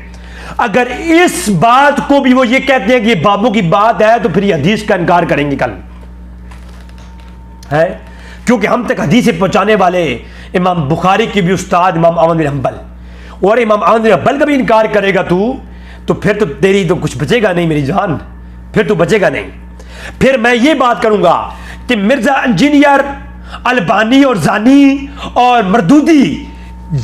अगर इस बात को भी वो ये कहते हैं कि ये बाबू की बात है, तो फिर ये हदीस का इनकार करेंगे कल है, क्योंकि हम तक हदीस पहुंचाने वाले इमाम बुखारी के भी उस्ताद इमाम अहमद बिन हंबल, और इमाम अहमद बिन हंबल का भी इनकार करेगा तू, तो फिर तो तेरी तो कुछ बचेगा नहीं मेरी जान, फिर तो बचेगा नहीं। फिर मैं ये बात करूंगा कि मिर्जा इंजीनियर अलबानी और जानी और मरदूदी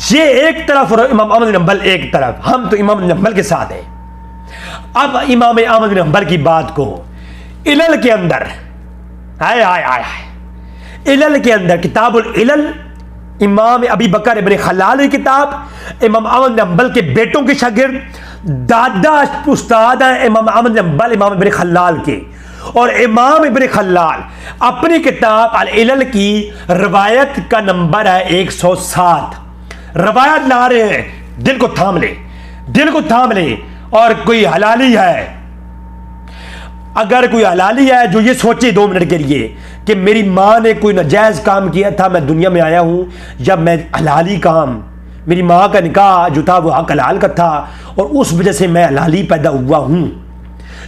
ये एक तरफ और इमाम अहमद बिन हंबल एक तरफ, हम तो इमाम बिन हंबल के साथ हैं। अब इमाम अहमद बिन हंबल की बात को इलल के अंदर, हाय हाय हाय, इलल के अंदर किताबुल इलल, इमाम अबी बकर इब्न खल्लाल की किताब, इमाम अहमद बिन हंबल के बेटों के शागिर्द, दादा उस्ताद हैं इमाम अहमद बिन हंबल इमाम इब्न खल्लाल के, और इमाम इब्न खल्लाल अपनी किताब अल इलल की रवायत का नंबर है 107। रवायत ला रहे हैं, दिल को थाम ले, दिल को थाम ले। और कोई हलाली है, अगर कोई हलाली है जो ये सोचे 2 मिनट के लिए कि मेरी माँ ने कोई नाजायज काम किया था, मैं दुनिया में आया हूं जब मैं हलाली काम, मेरी माँ का निकाह जो था वो हक हलाल का था और उस वजह से मैं हलाली पैदा हुआ हूं,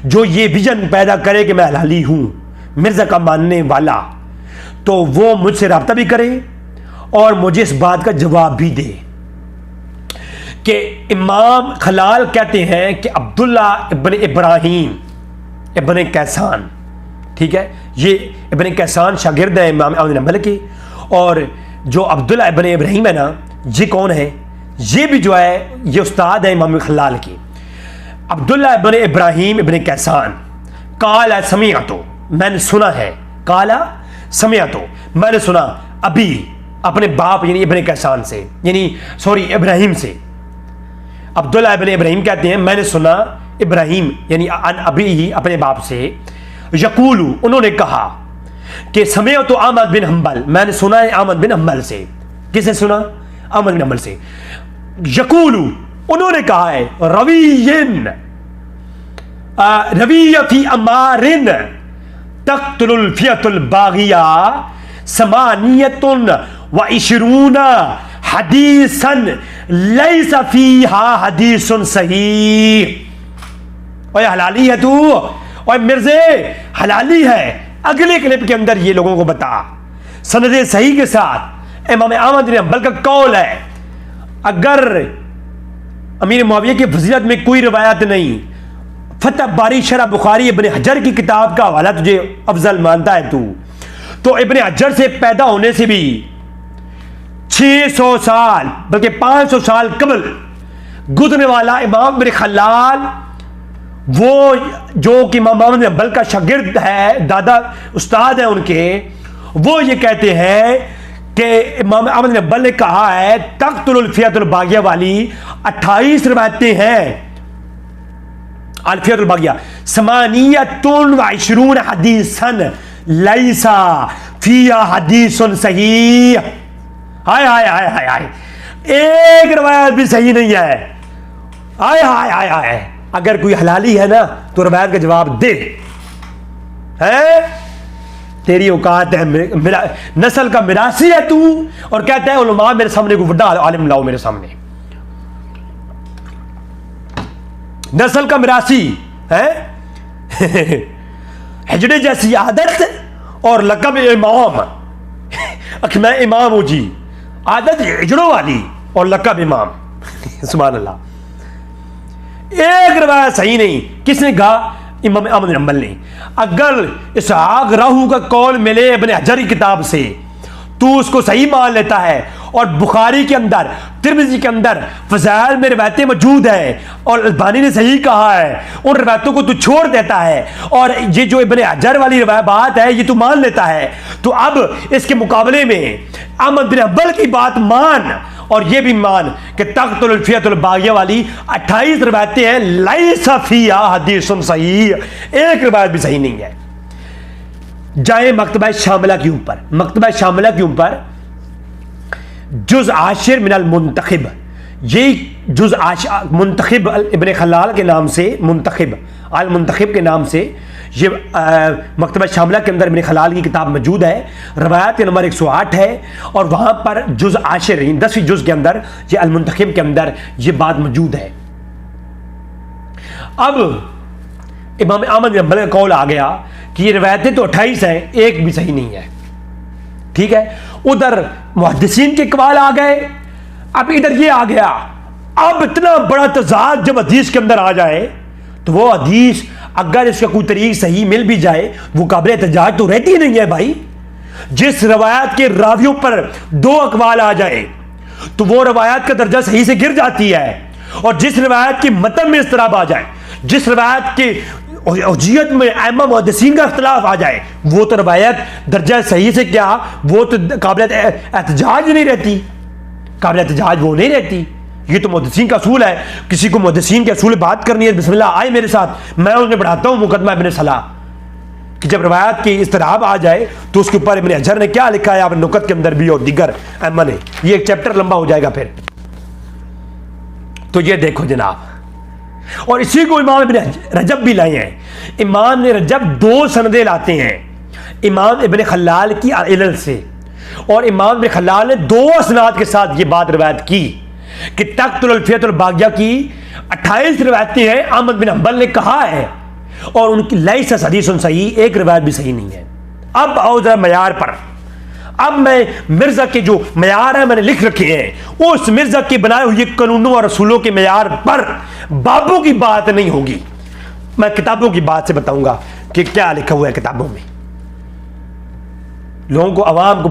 जो ये विजन पैदा करे कि मैं हलाली हूं, मिर्जा का मानने वाला, तो वो मुझसे रब्ता भी करे और मुझे इस बात का जवाब भी दे कि इमाम खलाल कहते हैं कि अब्दुल्ला इब्न इब्राहीम इब्न कैसान, ठीक है, ये इब्न कैसान शागिर्द है इमाम अहमद बिन हंबल के, और जो अब्दुल्ला इब्न इब्राहीम है ना, ये कौन है? ये भी जो है ये उस्ताद है इमाम खलाल की। अब्दुल्ला इब्न इब्राहिम इब्न कैसान काला समिया तो, मैंने सुना है, काला समिया तो, मैंने सुना अभी अपने बाप यानी इब्न कैसान से, यानी सॉरी इब्राहिम से। अब्दुल्ला इब्न इब्राहिम कहते हैं मैंने सुना इब्राहिम यानी अभी ही अपने बाप से, यकूलू उन्होंने कहा कि समय तो अहमद बिन हम्बल, मैंने सुना है अहमद बिन हम्बल से। किसे सुना? अहमद बिन हम्बल से। यकूलू उन्होंने कहा है रवीयन रवीय फी अमारिन तख्तुल फियतुल बागिया समानियतुन व इशरूना हदीसन लैसा फीहा हदीसुन सही। ओए हलाली है तू, ओए मिर्जे हलाली है। अगले क्लिप के अंदर ये लोगों को बता, सनद सही के साथ इमाम अहमद बिन हम्बल का कौल है। अगर अमीर मुआविया की फजीलत में कोई रिवायत नहीं, फतह बारी शरह बुखारी इब्न हजर की किताब का हवाला तुझे अफजल मानता है तू, तो इब्न हजर से पैदा होने से भी 600 साल बल्कि 500 साल कबल गुजरने वाला इमाम बिन खल्लाल, वो जो कि इमाम अहमद बिन हम्बल का शागिर्द है, दादा उस्ताद है उनके, वो ये कहते हैं कि इमाम अहमद बिन हम्बल ने कहा है तख्तुल फियतुल बागिया वाली 28 रिवायतें हैं। अल्फियतुल बागिया समानियतुन व इशरून हदीसन लैसा फिया हदीसुन सही। हाय हाय हाय हाय हाय, एक रिवायत भी सही नहीं है। हाय हाय हाय हाय, अगर कोई हलाली है ना तो रिवायत का जवाब दे। है तेरी औकात है, मेरा नस्ल का मिरासी है तू, और कहता है उलमा मेरे सामने को बड़ा आलिम लाओ मेरे सामने। नस्ल का मिरासी है हिजड़े जैसी आदत और लकब इमाम। मैं इमाम हूं जी, आदत हिजड़ों वाली और लकब इमाम। सुभान अल्लाह। एक रिवायत सही नहीं। किसने कहा? इमाम अहमद बिन हम्बल ने। अगर इसहाक राहू का कौल मिले इब्न हजर की किताब से, तू उसको सही मान लेता है, और बुखारी के अंदर तिरमिज़ी के अंदर फज़ाइल में रिवायतें मौजूद हैं और अल्बानी ने सही कहा है, उन रिवायतों को तू छोड़ देता है और ये जो इब्न हजर वाली बात है ये तू मान लेता है, तो अब इसके मुकाबले में अहमद बिन हम्बल की बात मान और ये भी मान कि तख्तुल फियतुल बागिया वाली 28 रिवायतें हैं, लैसा फीहा हदीसुन सही, एक रिवायत भी सही नहीं है। जाए मकतबा शामिला के ऊपर, मकतबा शामिला के ऊपर जुज आशिर मिनल मुंतखिब, ये जुज मुंतखिब इब्न खल्लाल के नाम से, मुंतखिब अल मुंतखिब के नाम से ये मकतबा शामिला के अंदर इब्न खल्लाल की किताब मौजूद है। रवायत के नंबर 108 है और वहाँ पर जुज आशिर 10वीं जुज के अंदर ये अल मुंतखिब के अंदर ये बात मौजूद है। अब इमाम अहमद बिन हम्बल का कौल आ गया कि ये रवायतें तो 28 हैं, एक भी सही नहीं है। ठीक है, उधर मुहद्दिसीन के कवाल आ गए, अब इधर ये आ गया। अब इतना बड़ा तजाद जब हदीस के अंदर आ जाए तो वो हदीस अगर इसका कोई तरीक सही मिल भी जाए वो काबिल एहतजाज तो रहती नहीं है भाई। जिस रवायत के रावियों पर 2 अकवाल आ जाए तो वो रवायत का दर्जा सही से गिर जाती है, और जिस रवायत की मतन में इस्तराब आ जाए, जिस रवायत के उजियत में अइम्मा मुहद्दिसीन का इख्तिलाफ आ जाए, वो तो रवायत दर्जा सही से क्या, वो तो काबिल एहतजाज नहीं रहती, काबिल एहतजाज वो नहीं रहती। ये तो मुहद्दिसीन का असूल है। किसी को मुहद्दिसीन के असूल बात करनी है, बिस्मिल्लाह आए मेरे साथ, मैं उन्हें बढ़ाता हूँ मुकदमा इब्न सलाह कि जब रवायत की इस्तराब आ जाए तो उसके ऊपर इब्न हजर ने क्या लिखा है, आप नुकत के अंदर भी और दीगर अइम्मा ने, ये एक चैप्टर लंबा हो जाएगा फिर। तो ये देखो जनाब, और इसी को इमाम इब्न रजब भी लाए हैं। इमाम ने रजब 2 सनदे लाते हैं, इमाम इब्न खल्लाल की इल्ल से, और इमाम इब्न खल्लाल ने 2 असनाद के साथ ये बात रिवायत की कि तख्तुल फियतुल बागिया की 28 रिवायतें हैं, अहमद बिन हम्बल ने कहा है, और उनकी लैसा हदीसुन सही, एक रिवायत भी सही नहीं है। अब आओ जरा मयार पर। अब मैं मिर्जा के जो मयार है मैंने लिख रखे हैं, उस मिर्जा के बनाए हुए कानूनों और रसूलों के मयार पर बाबों की बात नहीं होगी, मैं किताबों की बात से बताऊंगा कि क्या लिखा हुआ है किताबों में। लोगों को, अवाम को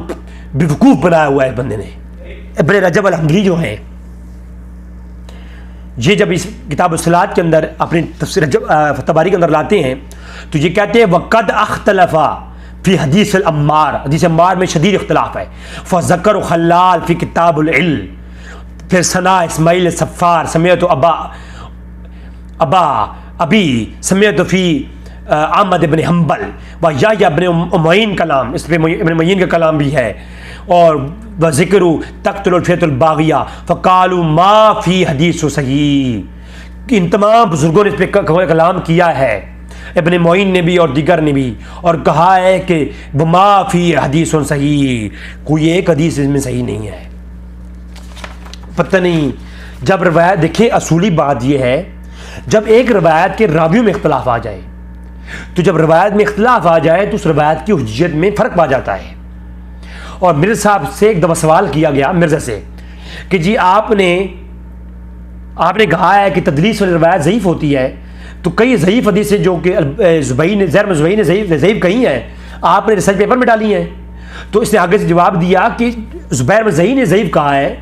बेवकूफ बनाया हुआ है बंदे ने। इब्न रजब अल हंबली जो है ये जब इस किताब सलात के अंदर अपनी तफसीर तबारी के अंदर लाते हैं तो ये कहते हैं वक़द अख्तलफ़ा फ़ी हदीस अम्मार, हदीस अम्मार में शदीद इख्तलाफ है। फ़ज़कर खल्लाल फ़ी किताबुल इल्म, फिर सना इस्माइल सफ़ार समेत अबी समेत फ़ी अहमद इब्न हम्बल व याह्या इब्न उमैन कलाम, इस पर इब्न उमैन का कलाम भी है। और व ज़िक्र तख्तुल फ़ितुल बाग़िया फ़क़ालू मा फ़ी हदीस सही, इन तमाम बुज़ुर्गों ने इस पर कलाम किया है, इब्न मोइन ने भी और दीगर ने भी, और कहा है कि मा फ़ी हदीस सही, कोई एक हदीस इसमें सही नहीं है। पता नहीं, जब रवायत देखिए, असूली बात यह है जब एक रवायत के रावियों में इख्तलाफ आ जाए, तो जब रवायत में इख्तलाफ आ जाए तो उस रवायत की हुज्जत में फ़र्क पा जाता है। और मिर्ज़ा साहब से एक दफ़ा सवाल किया गया मिर्ज़ा से कि जी आपने कहा है कि तदलीस वाली रवायत ज़ईफ़ होती है, तो कई ज़ईफ़ हदीसें जो कि ज़ुबैर ने ज़ईफ़ कही हैं, आपने रिसर्च पेपर में डाली हैं। तो इसने आगे से जवाब दिया कि ज़ुबैर मज़ई ने ज़ईफ़ कहा है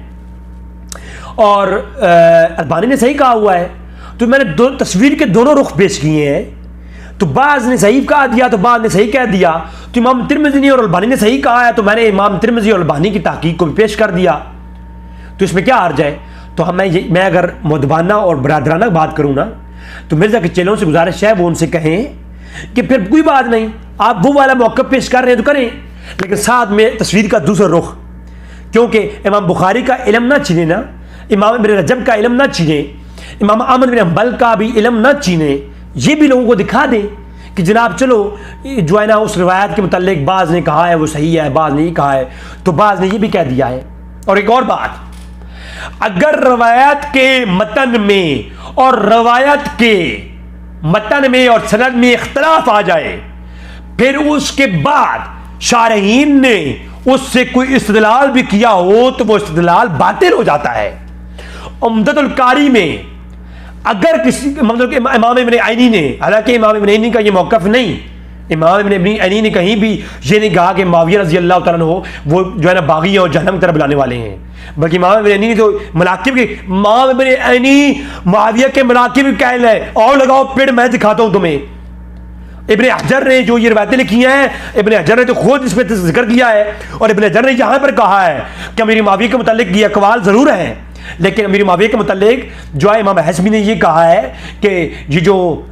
और अलबानी ने सही कहा हुआ है। तो मैंने दो तस्वीर के दोनों रुख पेश किए हैं, तो बाज़ ने ज़ईफ़ कहा दिया तो बाज़ ने सही कह दिया। तो इमाम तिरमिज़ी ने और अलबानी ने सही कहा है, तो मैंने इमाम तिरमिज़ी और अलबानी की तहकीक को भी पेश कर दिया। तो इसमें क्या हर्ज है? तो मैं अगर मुदबाना और बरादराना बात करूँ ना, तो मिर्ज़ा के चेलों से गुजारिश है वो उनसे कहें कि फिर कोई बात नहीं, आप वो वाला मौक़िफ़ पेश कर रहे हैं तो करें, लेकिन साथ में तस्वीर का दूसरा रुख, क्योंकि इमाम बुखारी का इल्म ना छीने ना, इमाम इब्न रजब का इल्म ना छीने, इमाम अहमद बिन हम्बल का भी इल्म ना छीने, ये भी लोगों को दिखा दें कि जनाब चलो जो है ना उस रिवायत के मुतालिक बाज़ ने कहा है वो सही है, बाज़ ने ये कहा है, तो बाज़ ने ये भी कह दिया है। और एक और बात, अगर रवायत के मतन में और सनद में इख्तलाफ आ जाए, फिर उसके बाद शारहीन ने उससे कोई इस्तिदलाल भी किया हो तो वो इस्तिदलाल बातिल हो जाता है। उम्दतुल कारी में अगर किसी मतलब इमाम इब्न ऐनी ने, हालांकि इमाम इब्न ऐनी का ये मौक़िफ़ नहीं, इमाम इब्न ऐनी ने कहीं भी ये नहीं कहा कि मुआविया रज़ी अल्लाह तआला अन्हु वो जो है ना बागी और जहन्नम की तरफ बुलाने वाले हैं, बल्कि इमाम इब्न ऐनी ने तो मनाक़िब के, इमाम इब्न ऐनी मुआविया के मनाक़िब कहल है, और लगाओ पेड़ मैं दिखाता हूँ तुम्हें। इब्न हजर ने जो ये रवायतें लिखी हैं, इब्न हजर ने तो खुद इस पर जिक्र किया है, और इब्न हजर ने यहाँ पर कहा है कि अमीर मुआविया के मुतालिक ये अक़वाल ज़रूर हैं, लेकिन अमीर मुआविया के मुतालिक जो है इमाम हज़मी ने ये कहा है कि ये जो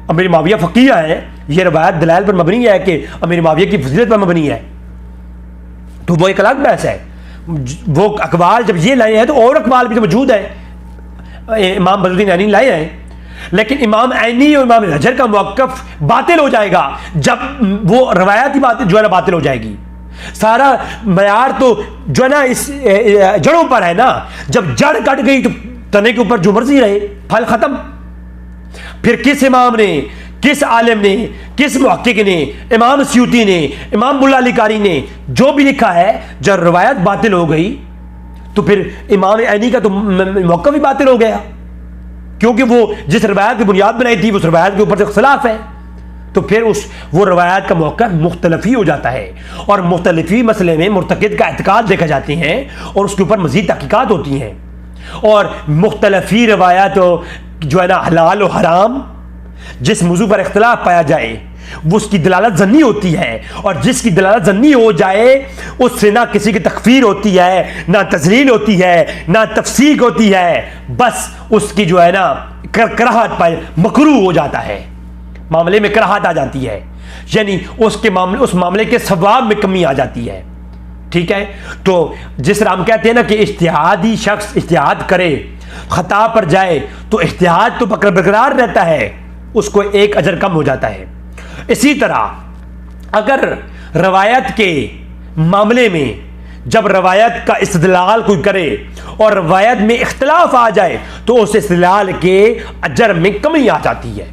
अमीर मुआविया फ़क़ीह है, ये रवायत दलाइल पर मबनी है कि अमीर मुआविया की फजीलत पर मबनी है। तो वो एक अलग बहस है। वो अक़वाल जब ये लाए हैं तो और अक़वाल भी तो मौजूद है, इमाम बदरुद्दीन ऐनी लाए हैं, लेकिन इमाम ऐनी और इमाम हजर का मौक़िफ़ बातिल हो जाएगा जब वो रवायत ही बात जो है ना बातिल हो जाएगी। सारा मयार तो जो है ना इस जड़ों पर है ना, जब जड़ कट गई तो तने के ऊपर जो मर्जी रहे, फल खत्म। फिर किस इमाम ने, किस आलिम ने, किस मुहक्किक ने, इमाम स्यूती ने, इमाम मुल्ला अली कारी ने जो भी लिखा है, जब रवायत बातिल हो गई तो फिर इमाम ऐनी का तो मौक़िफ़ भी बातिल हो गया, क्योंकि वो जिस रवायत की बुनियाद बनाई थी उस रवायत के ऊपर तो इख्तिलाफ है। तो फिर वो रवायत का मौक़िफ़ मुख्तलिफ़ी हो जाता है, और मुख्तलिफ़ी मसले में मुर्तकिद का एतकाद देखा जाते हैं और उसके ऊपर मज़ीद तहक़ीक़ात होती हैं। और मुख्तलिफ़ी रवायत जो है ना हलाल और हराम, जिस मौज़ू पर इख्तिलाफ पाया जाए वो उसकी दलालत ज़न्नी होती है, और जिसकी दलालत ज़न्नी हो जाए उससे ना किसी की तकफ़ीर होती है, ना तज़लील होती है, ना तफ़सीक होती है, बस उसकी जो है ना कराहत पर मकरूह हो जाता है, मामले में कराहत आ जाती है, यानी उस मामले के सवाब में कमी आ जाती है। ठीक है, तो जिस तरह हम कहते हैं ना कि इज्तिहादी शख्स इज्तिहाद करे, खता पर जाए तो इज्तिहाद तो बरकरार रहता है, उसको एक अजर कम हो जाता है। इसी तरह अगर रवायत के मामले में जब रवायत का इस्तिदलाल कोई करे और रवायत में इख्तिलाफ आ जाए तो उस इस्तिदलाल के अजर में कमी आ जाती है।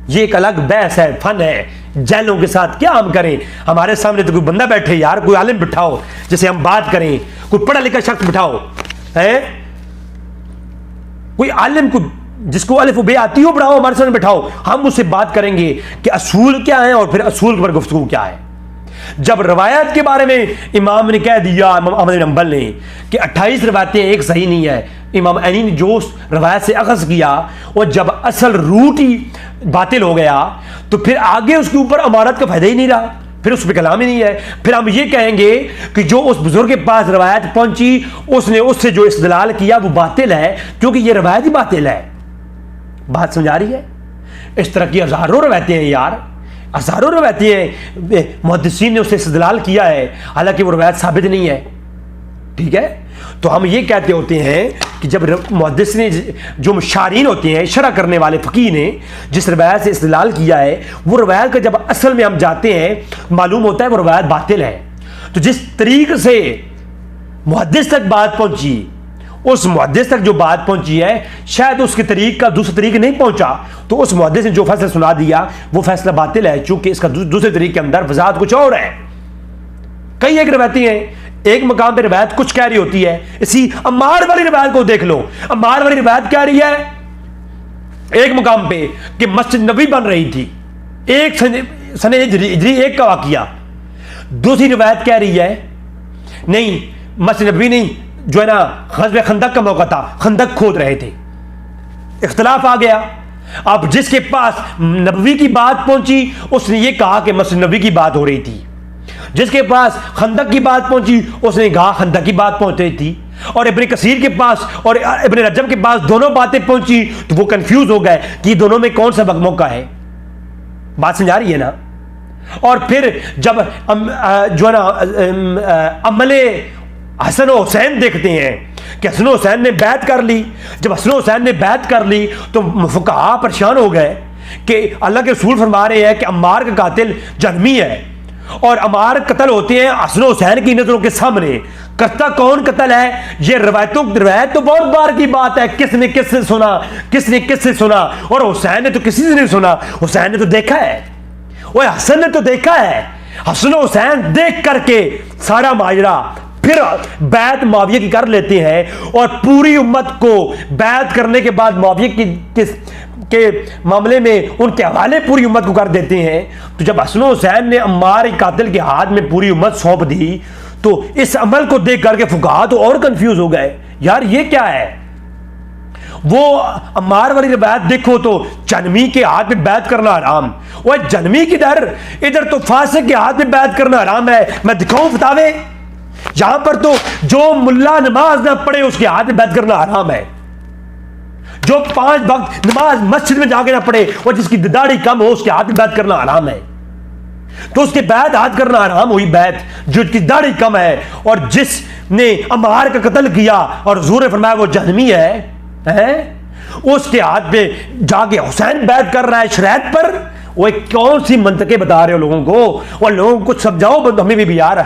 ये एक अलग बहस है, फन है। जैलों के साथ क्या हम करें? हमारे सामने तो कोई बंदा बैठे यार, कोई आलिम बिठाओ जिसे हम बात करें, कोई पढ़ा लिखा शख्स बिठाओ, है कोई आलिम को जिसको अलिफ बे आती हो बढ़ाओ, हमारे सामने बिठाओ, हम उससे बात करेंगे कि असूल क्या है और फिर असूल पर गुफ्तगू क्या है। जब रवायत के बारे में इमाम ने कह दिया, इमाम अहमद बिन हम्बल ने, कि 28 रवायतें एक सही नहीं है, इमाम ऐनी ने जो उस रवायत से अखज़ किया और जब असल रूट ही बातिल हो गया तो फिर आगे उसके ऊपर अमारत का फायदा ही नहीं रहा, फिर उस पर कलाम ही नहीं है। फिर हम ये कहेंगे कि जो उस बुजुर्ग के पास रवायत पहुंची उसने उससे जो इस्तेदलाल किया वो बातिल है, क्योंकि ये रवायत ही बातिल है। बात समझ आ रही है? इस तरह की हज़ारों रवायतें हैं यार, हज़ारों रवायतें हैं, मुहद्दिसीन ने उससे इस्तेदलाल किया है, हालांकि वो रवायत साबित नहीं है। ठीक है, तो हम ये कहते होते हैं कि जब मुहद्दिस ने, जो मुशारीन होते हैं, शरह करने वाले फ़कीह ने जिस रवायत से इस्तेदलाल किया है, वो रवायत का जब असल में हम जाते हैं मालूम होता है वो रवायत बातिल है। तो जिस तरीके से मुहद्दिस तक बात पहुंची, उस मुहद्दिस तक जो बात पहुंची है शायद उसके तरीक का दूसरे तरीके नहीं पहुंचा, तो उस मुहद्दिस ने जो फैसला सुना दिया वो फैसला बातिल है, चूंकि इसका दूसरे तरीके के अंदर वजाहत कुछ और है। कई एक रवायतें हैं, एक मकाम पे रवायत कुछ कह रही होती है। इसी अम्मार वाली रवायत को देख लो, अम्मार वाली रवायत कह रही है एक मकाम पे कि मस्जिद नबी बन रही थी, एक सने हिजरी एक का वाकिया। दूसरी रवायत कह रही है नहीं, मस्जिद नबी नहीं, जो है ना ग़ज़वे खंदक का मौका था, खंदक खोद रहे थे। इख्तिलाफ आ गया। अब जिसके पास नबवी की बात पहुंची उसने ये कहा कि मस्जिद नबी की बात हो रही थी, जिसके पास खंदक की बात पहुंची उसने कहा खंदक की बात पहुंच रही थी, और इब्न कसीर के पास और इब्न रजब के पास दोनों बातें पहुंची तो वो कंफ्यूज हो गए कि दोनों में कौन सा मौका है। बात समझा रही है ना? और फिर जब जो है ना अमले हसन और हुसैन देखते हैं कि हसन हुसैन ने बैत कर ली, जब हसन हुसैन ने बैत कर ली तो फुक़हा परेशान हो गए कि अल्लाह के रसूल फरमा रहे हैं कि अम्मार का कातिल जहमी है और अम्मार कत्ल होते हैं हसन हुसैन की नजरों के सामने। करता कौन कत्ल है? ये रवायत तो बहुत बार की बात है, किसने किससे सुना, किसने किससे सुना, और हुसैन ने तो किसी से नहीं सुना, हुसैन ने तो देखा है, वो हसन ने तो देखा है। हसन हुसैन देख करके सारा माजरा फिर बैत मुआविया की कर लेते हैं और पूरी उम्मत को बैत करने के बाद मुआविया के मामले में उनके हवाले पूरी उम्मत को कर देते हैं। तो जब हसन हुसैन ने अम्मार कातिल के हाथ में पूरी उम्मत सौंप दी तो इस अमल को देख करके फुक़हा तो और कंफ्यूज हो गए, यार ये क्या है। वो अम्मार वाली रवायत देखो तो जनमी के हाथ में बैत करना हराम, वो जनमी किधर, इधर तो फासिक के हाथ में बैत करना हराम है। मैं दिखाऊं फतावे, यहां पर तो जो मुल्ला नमाज ना पढ़े उसके हाथ में बैत करना हराम है, जो 5 वक्त नमाज मस्जिद में जाके ना पढ़े और जिसकी दाढ़ी कम हो उसके हाथ में बैत करना हराम है। तो उसके बैत हाथ करना हराम हुई बैत जिसकी दाढ़ी कम है, और जिसने अम्मार का कत्ल किया और हुजूर ने फरमाया वो जहनमी है, उसके हाथ पे जाके हुसैन बैत कर रहा है शरीयत पर। वो कौन सी मंतके बता रहे हो लोगों को, और लोगों को कुछ समझाओ, हमें भी यार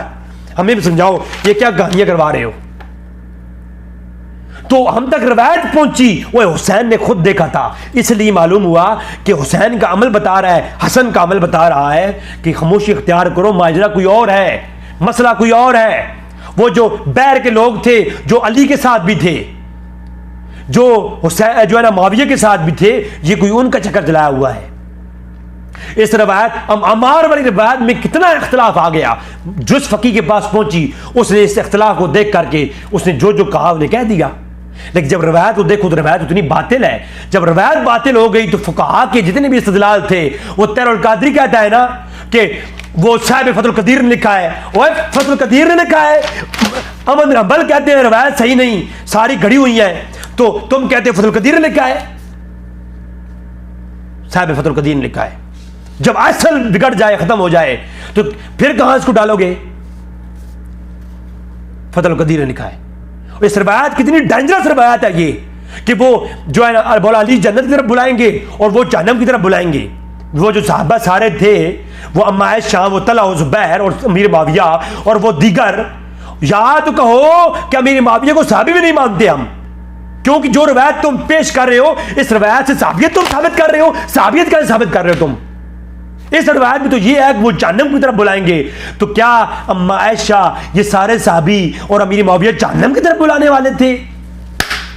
हमें भी समझाओ ये क्या कहानियां करवा रहे हो। तो हम तक रवायत पहुंची, वो हुसैन ने खुद देखा था, इसलिए मालूम हुआ कि हुसैन का अमल बता रहा है, हसन का अमल बता रहा है कि खामोशी इख्तियार करो, माजरा कोई और है, मसला कोई और है। वो जो बैर के लोग थे, जो अली के साथ भी थे, जो हुसैन जो है ना मुआविया के साथ भी थे, ये कोई उनका चक्कर चलाया हुआ है। इस रवायत अम्मार वाली रवायत में कितना इख्तिलाफ आ गया, जिस फकीह के पास पहुंची उसने इस इख्तिलाफ को देख करके उसने जो जो कहा उन्हें कह दिया। लेकिन जब रवायत को देखो तो रवायत उतनी बातिल है। जब रवायत बातिल हो गई तो फुक़हा के जितने भी इस्तिदलाल थे, वो तैरुल कादरी कहता है ना कि वो साहिब फतहुल कदीर ने लिखा है, वो फतहुल कदीर ने लिखा है। अहमद हंबल कहते हैं रवायत सही नहीं, सारी घड़ी हुई है, तो तुम कहते हो फतहुल कदीर ने लिखा है, साहिब फतहुल कदीर ने लिखा है। जब असल बिगड़ जाए, खत्म हो जाए, तो फिर कहां इसको डालोगे? फतहुल कदीर ने लिखा है। इस रवायत कितनी डेंजरस रवायत है ये, कि वो जो है ना मौला अली जन्नत की तरफ बुलाएंगे और वो जहन्नम की तरफ बुलाएंगे। वो जो सहाबा सारे थे, वो अम्मा आयशा, वो तलहा, ज़ुबैर और अमीर मुआविया और वो दीगर, या तो कहो कि अमीर मुआविया को सहाबी भी नहीं मानते हम, क्योंकि जो रवायत तुम पेश कर रहे हो इस रवायत से सहाबियत तुम साबित कर रहे हो। सहाबियत कैसे साबित कर रहे हो तुम? इस रवायत में तो ये है कि वो जहन्नम की तरफ बुलाएंगे। तो क्या अम्मा आयशा, ये सारे साहबी और अमीर मुआविया जहन्नम की तरफ बुलाने वाले थे?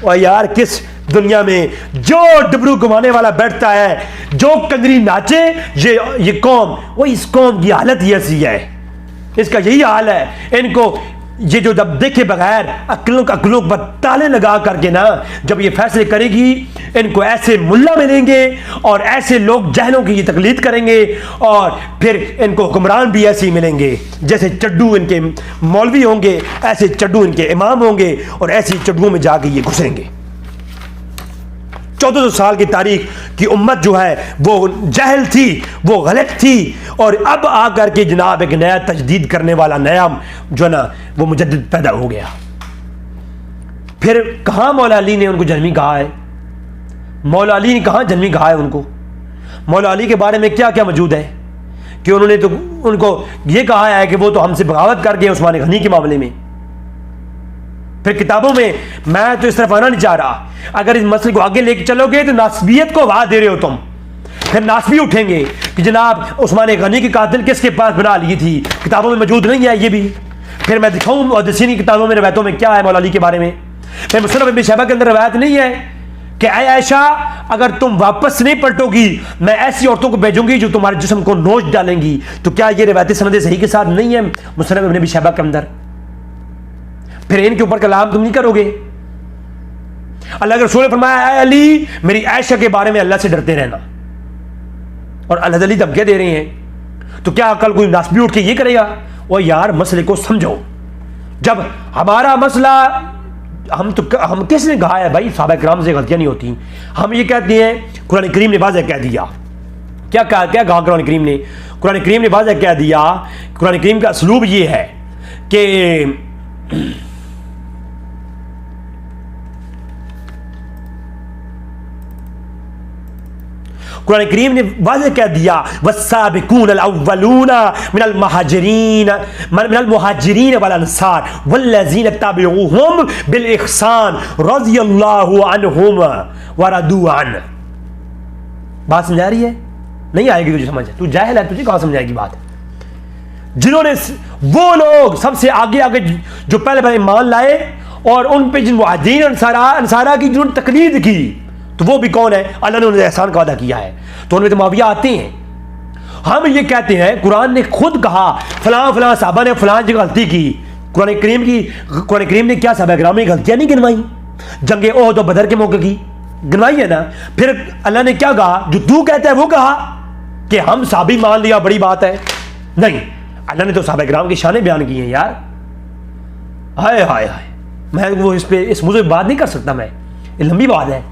और यार किस दुनिया में जो डबरू घुमाने वाला बैठता है, जो कंजरी नाचे, ये कौम, वो इस कौम की हालत ही ऐसी है, इसका यही हाल है। इनको ये जो जब देखे बगैर अक्लों पर ताले लगा करके ना जब ये फैसले करेगी, इनको ऐसे मुल्ला मिलेंगे और ऐसे लोग जहलों की ये तकलीद करेंगे और फिर इनको हुक्मरान भी ऐसे ही मिलेंगे। जैसे चड्डू इनके मौलवी होंगे, ऐसे चड्डू इनके इमाम होंगे और ऐसे चड्डुओं में जाके ये घुसेंगे। 1400 साल की तारीख की उम्मत जो है वो जहल थी, वो गलत थी, और अब आकर के जनाब एक नया तजदीद करने वाला नया जो ना वो मुजद्दिद पैदा हो गया। फिर कहाँ मौला अली ने उनको जन्मी कहा है? मौला अली ने कहाँ जन्मी कहा है उनको? मौला अली के बारे में क्या क्या मौजूद है कि उन्होंने तो उनको ये कहा है कि वो तो हमसे बगावत कर गए उस्मान गनी के मामले में। फिर किताबों में, मैं तो इस तरफ आना नहीं चाह रहा, अगर इस मसले को आगे लेके चलोगे तो नासबियत को आवाज दे रहे हो तुम। फिर नासबी उठेंगे कि जनाब उस्मान गनी की कातिल किसके पास बना ली थी, किताबों में मौजूद नहीं है ये भी। फिर मैं दिखाऊं मुहद्दिसीन की किताबों में रवायतों में क्या है मौला अली के बारे में। फिर मुसन्नफ़ इब्न शैबा के अंदर रवायत नहीं है कि ऐ आयशा अगर तुम वापस नहीं पलटोगी मैं ऐसी औरतों को भेजूंगी जो तुम्हारे जिस्म को नोच डालेंगी। तो क्या ये रवायत सनद सही के साथ नहीं है मुसन्नफ़ इब्न शैबा के अंदर? फिर इनके ऊपर कलाम तुम नहीं करोगे। अल्लाह के रसूल ने फरमाया ऐ अली मेरी आयशा के बारे में अल्लाह से डरते रहना, और अल्लाह अली धमकियां दे रहे हैं। तो क्या कल कोई नासबी उठ के ये करेगा? वो यार मसले को समझो। जब हमारा मसला हम किसने कहा है भाई सहाबा किराम से गलतियां नहीं होती? हम ये कहते हैं कुरान करीम ने वाज़ेह कह दिया। क्या कहा कुरान करीम ने? कुरान करीम ने वाज़ेह कह दिया। कुरान करीम का असलूब ये है कि कुरान करीम ने वाज़ेह कह दिया वस्साबिकून अल-अव्वलूना मिनल मुहाजिरीन वल अंसार वल्लज़ीना तबिऊहुम बिल इहसान रज़ियल्लाहु अन्हुम व रदू अन। बात समझ आ रही है? नहीं आएगी तुझे समझ? तू जाहिल है, तुझे कहां समझाएगी बात? जिन्होंने वो लोग सबसे आगे आगे जो पहले ईमान लाए और उन पे जिन मुहाजिरीन अंसारा की जिन्होंने तकलीद की, तो वो भी कौन है? अल्लाह ने उन्हें एहसान का वादा किया है। तो उनमें तो मुआविया आते हैं। हम ये कहते हैं कुरान ने खुद कहा फलां फलां साहबा ने फलां जी गलती की। कुरान करीम ने क्या साहबा किराम ने गलतियां नहीं गिनवाई? जंगे ओहद और बदर के मौके की गिनवाई है ना। फिर अल्लाह ने क्या कहा? जो तू कहता है वो कहा कि हम साहबी मान लिया बड़ी बात है। नहीं, अल्लाह ने तो साहबा किराम की शानें बयान की हैं यार। हाय हाय हाय, मैं वो इस मुझे बात नहीं कर सकता, मैं ये लंबी बात है।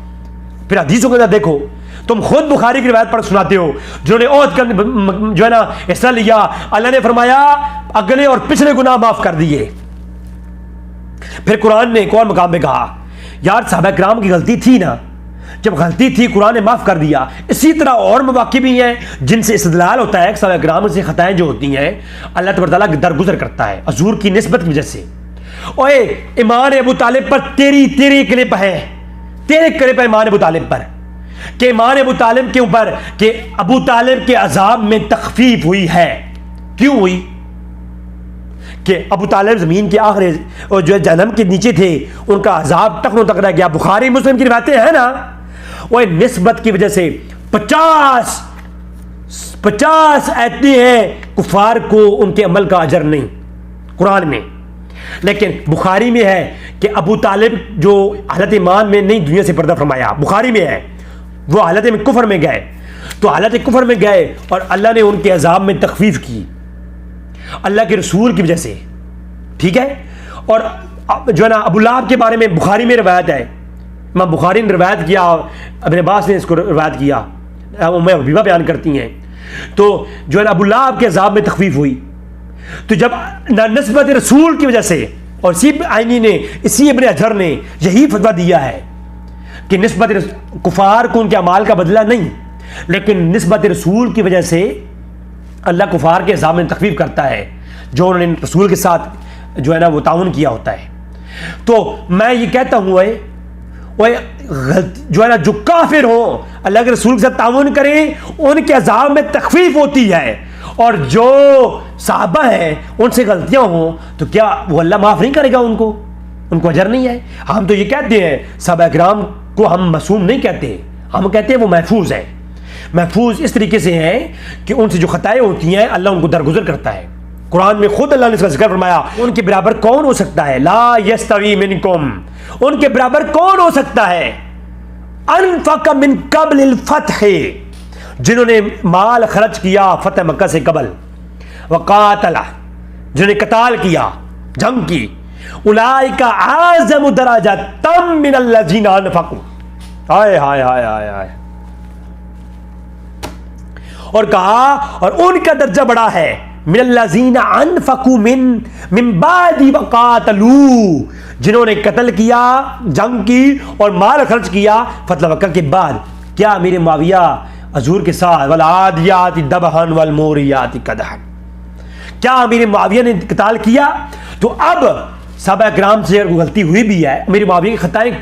फिर हदीसों के अंदर देखो, तुम खुद बुखारी की रिवायत पर सुनाते हो जिन्होंने ओहद का जो है ना हिस्सा लिया, अल्लाह ने फरमाया अगले और पिछले गुनाह माफ कर दिए। फिर कुरान ने एक और मकाम में कहा यार सहाबा किराम की गलती थी ना, जब गलती थी कुरान ने माफ कर दिया। इसी तरह और मवाक़ि भी हैं जिनसे इस्तिदलाल होता है सहाबा किराम से खताएं जो होती हैं अल्लाह तबारक तआला दरगुजर करता है हजूर की निस्बत की वजह से। ओए ईमान अबू तालिब पर तेरी क्लिप है, तेरे क्लिप है ईमान अबू तालिब पर कि ईमान अबू तालिब के ऊपर कि अबू तालिब के अजाब में तखफीफ हुई है। क्यों हुई? कि अबू तालिब जमीन के आखिरी और जो जहन्नम के नीचे थे, उनका अजाब टखनों तक रह गया। बुखारी मुस्लिम की रिवायतें हैं ना, वो निस्बत की वजह से 50 ऐती हैं कुफार को उनके अमल का अजर नहीं कुरान में, लेकिन बुखारी में है कि अबू तालिब जो हालत ईमान में नहीं दुनिया से पर्दा फरमाया, बुखारी में है, वो हालत में कुफर में गए, तो हालत कुफर में गए और अल्लाह ने उनके अजाब में तखफीफ की अल्लाह के रसूल की वजह से। ठीक है। और जो है ना अबू लहब के बारे में बुखारी में रिवायत है, इमाम बुखारी ने रिवायत किया, इब्न अब्बास ने इसको रिवायत किया, उम्मे हबीबा बयान करती हैं। तो जो है ना अबू लहब के अजाब में तखफीफ हुई। तो जब नस्बत रसूल की वजह से, और इसी आईनी ने, इसी इब्न अजहर ने यही फतवा दिया है कि निस्बत कुफार को उनके अमाल का बदला नहीं, लेकिन निस्बत रसूल की वजह से अल्लाह कुफार के अजाब में तखफीफ करता है जो उन्होंने रसूल के साथ जो है ना वो ताउन किया होता है। तो मैं ये कहता हूँ जो है ना जो काफिर हो अल्लाह के रसूल के साथ ताउन करें, उनके अजाब में तखफीफ होती है, और जो साहबा हैं उनसे गलतियां हो तो क्या वो अल्लाह माफ नहीं करेगा? उनको अजर नहीं है? हम तो ये कहते हैं सहाबा किराम को हम मासूम नहीं कहते, हम कहते हैं वो महफूज है। महफूज इस तरीके से हैं कि उनसे जो खताएं होती हैं अल्लाह उनको दरगुजर करता है। कुरान में खुद अल्लाह ने इसका जिक्र फरमाया, उनके बराबर कौन हो सकता है, ला यस्तवी मिनकुम, उनके बराबर कौन हो सकता है, अनफक मिन कब्लिल फतह, जिन्होंने माल खर्च किया फतह मक्का से कबल, वकातला, जिन्होंने कताल किया, जंग की, उलाइका आज़म दराजतम मिनल्लज़ीना अनफकू, हाय हाय हाय हाय हाय, और कहा और उनका दर्जा बड़ा है, मिनल्लज़ीना अनफकू मिन बादी वकातलू, जिन्होंने कत्ल किया, जंग की और माल खर्च किया फतह मक्का के बाद। क्या मेरे मुआविया हजूर के साथ वल आदियाति दबहन वल मोरियाति कदहन, क्या मेरे मुआविया ने कताल किया? तो अब सहाबा किराम से अगर गलती हुई भी है, मेरे मुआविया की खताएं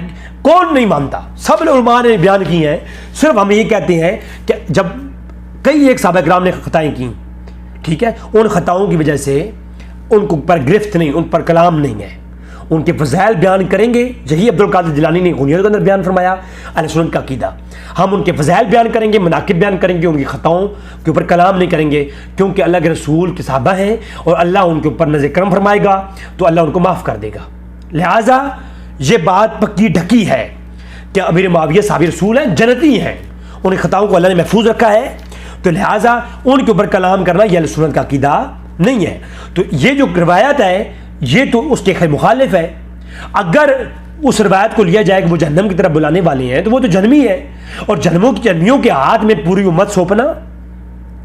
कौन नहीं मानता, सब उलमा ने बयान की हैं। सिर्फ हम ये कहते हैं कि जब कई एक सहाबा किराम ने खताएं की, ठीक है, उन खताओं की वजह से उनको पर गिरफ्त नहीं, उन पर कलाम नहीं है, उनके फज़ाइल बयान करेंगे। यही अब्दुल कादिर जिलानी ने गुनियत के अंदर बयान फरमाया, अहले सुन्नत का अकीदा, हम उनके फज़ाइल बयान करेंगे, मनाकिब बयान करेंगे, उनकी खताओं के ऊपर कलाम नहीं करेंगे, क्योंकि अल्लाह के रसूल के सहाबा हैं और अल्लाह उनके ऊपर नज़र करम फरमाएगा तो अल्लाह उनको माफ़ कर देगा। लिहाजा ये बात पक्की ढकी है कि अमीर मुआविया साहब रसूल हैं, जन्नती हैं, उनकी खताओं को अल्लाह ने महफूज रखा है, तो लिहाजा उनके ऊपर कलाम करना यह अहले सुन्नत का अकीदा नहीं है। तो ये जो रिवायत है ये तो उसके खैर मुखालिफ है। अगर उस रिवायत को लिया जाए कि वो जहन्नम की तरफ बुलाने वाले हैं, तो वो तो जन्मी है, और जन्मियों के हाथ में पूरी उम्मत सौंपना,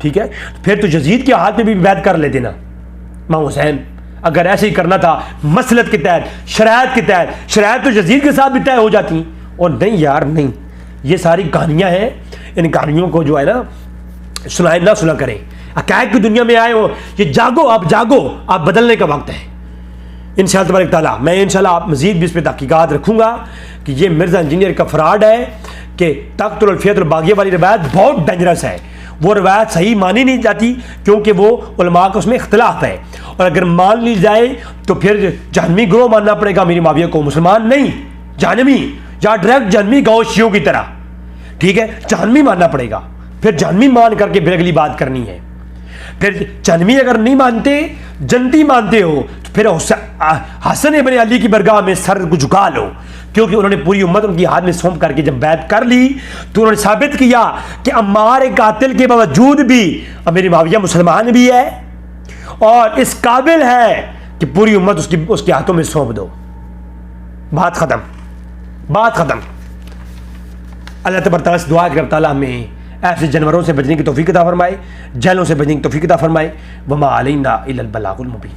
ठीक है, फिर तो यजीद के हाथ में भी बैत कर लेते ना इमाम हुसैन, अगर ऐसे ही करना था मसलत के तहत, शरायत के तहत, शरायत तो यजीद के साथ भी तय हो जाती। और नहीं यार नहीं, ये सारी कहानियां हैं, इन कहानियों को जो है ना सुनाए ना सुना करें। अकायद की दुनिया में आए हो, ये जागो, आप जागो, आप बदलने का वक्त है। इंशाअल्लाह तबारक ताला मैं इंशाअल्लाह मज़ीद भी इस पर तहकीकात रखूँगा कि ये मिर्ज़ा इंजीनियर का फ्रॉड है कि तख्तुल फ़ियतुल बागिया वाली रवायत बहुत डेंजरस है। वो रवायत सही मानी नहीं जाती क्योंकि वो उलमा का उसमें इख्तलाफ है, और अगर मान ली जाए तो फिर जहनवी ग्रोह मानना पड़ेगा मेरी मुआविया को, मुसलमान नहीं, जहनवी, या डायरेक्ट जहनवी गाओ शियों की तरह, ठीक है, जहनवी मानना पड़ेगा, फिर जहनवी मान करके फिर अगली बात करनी है। फिर जहनवी अगर नहीं मानते, जन्नती मानते हो, तो फिर हसन इब्न अली की बरगाह में सर को झुका लो, क्योंकि उन्होंने पूरी उम्मत उनकी हाथ में सौंप करके जब बैत कर ली तो उन्होंने साबित किया कि अम्मार कातिल के बावजूद भी मेरी मुआविया मुसलमान भी है और इस काबिल है कि पूरी उम्मत उसके हाथों में सौंप दो। बात खत्म, बात खत्म। अल्लाह तबारक तआला से दुआ कि रब तआला हमें ऐसे जानवरों से बचने की तौफीक अता फरमाए, जहलों से बचने की तौफीक अता फरमाए। वमा अलैना इल्लल बलागुल मुबीन।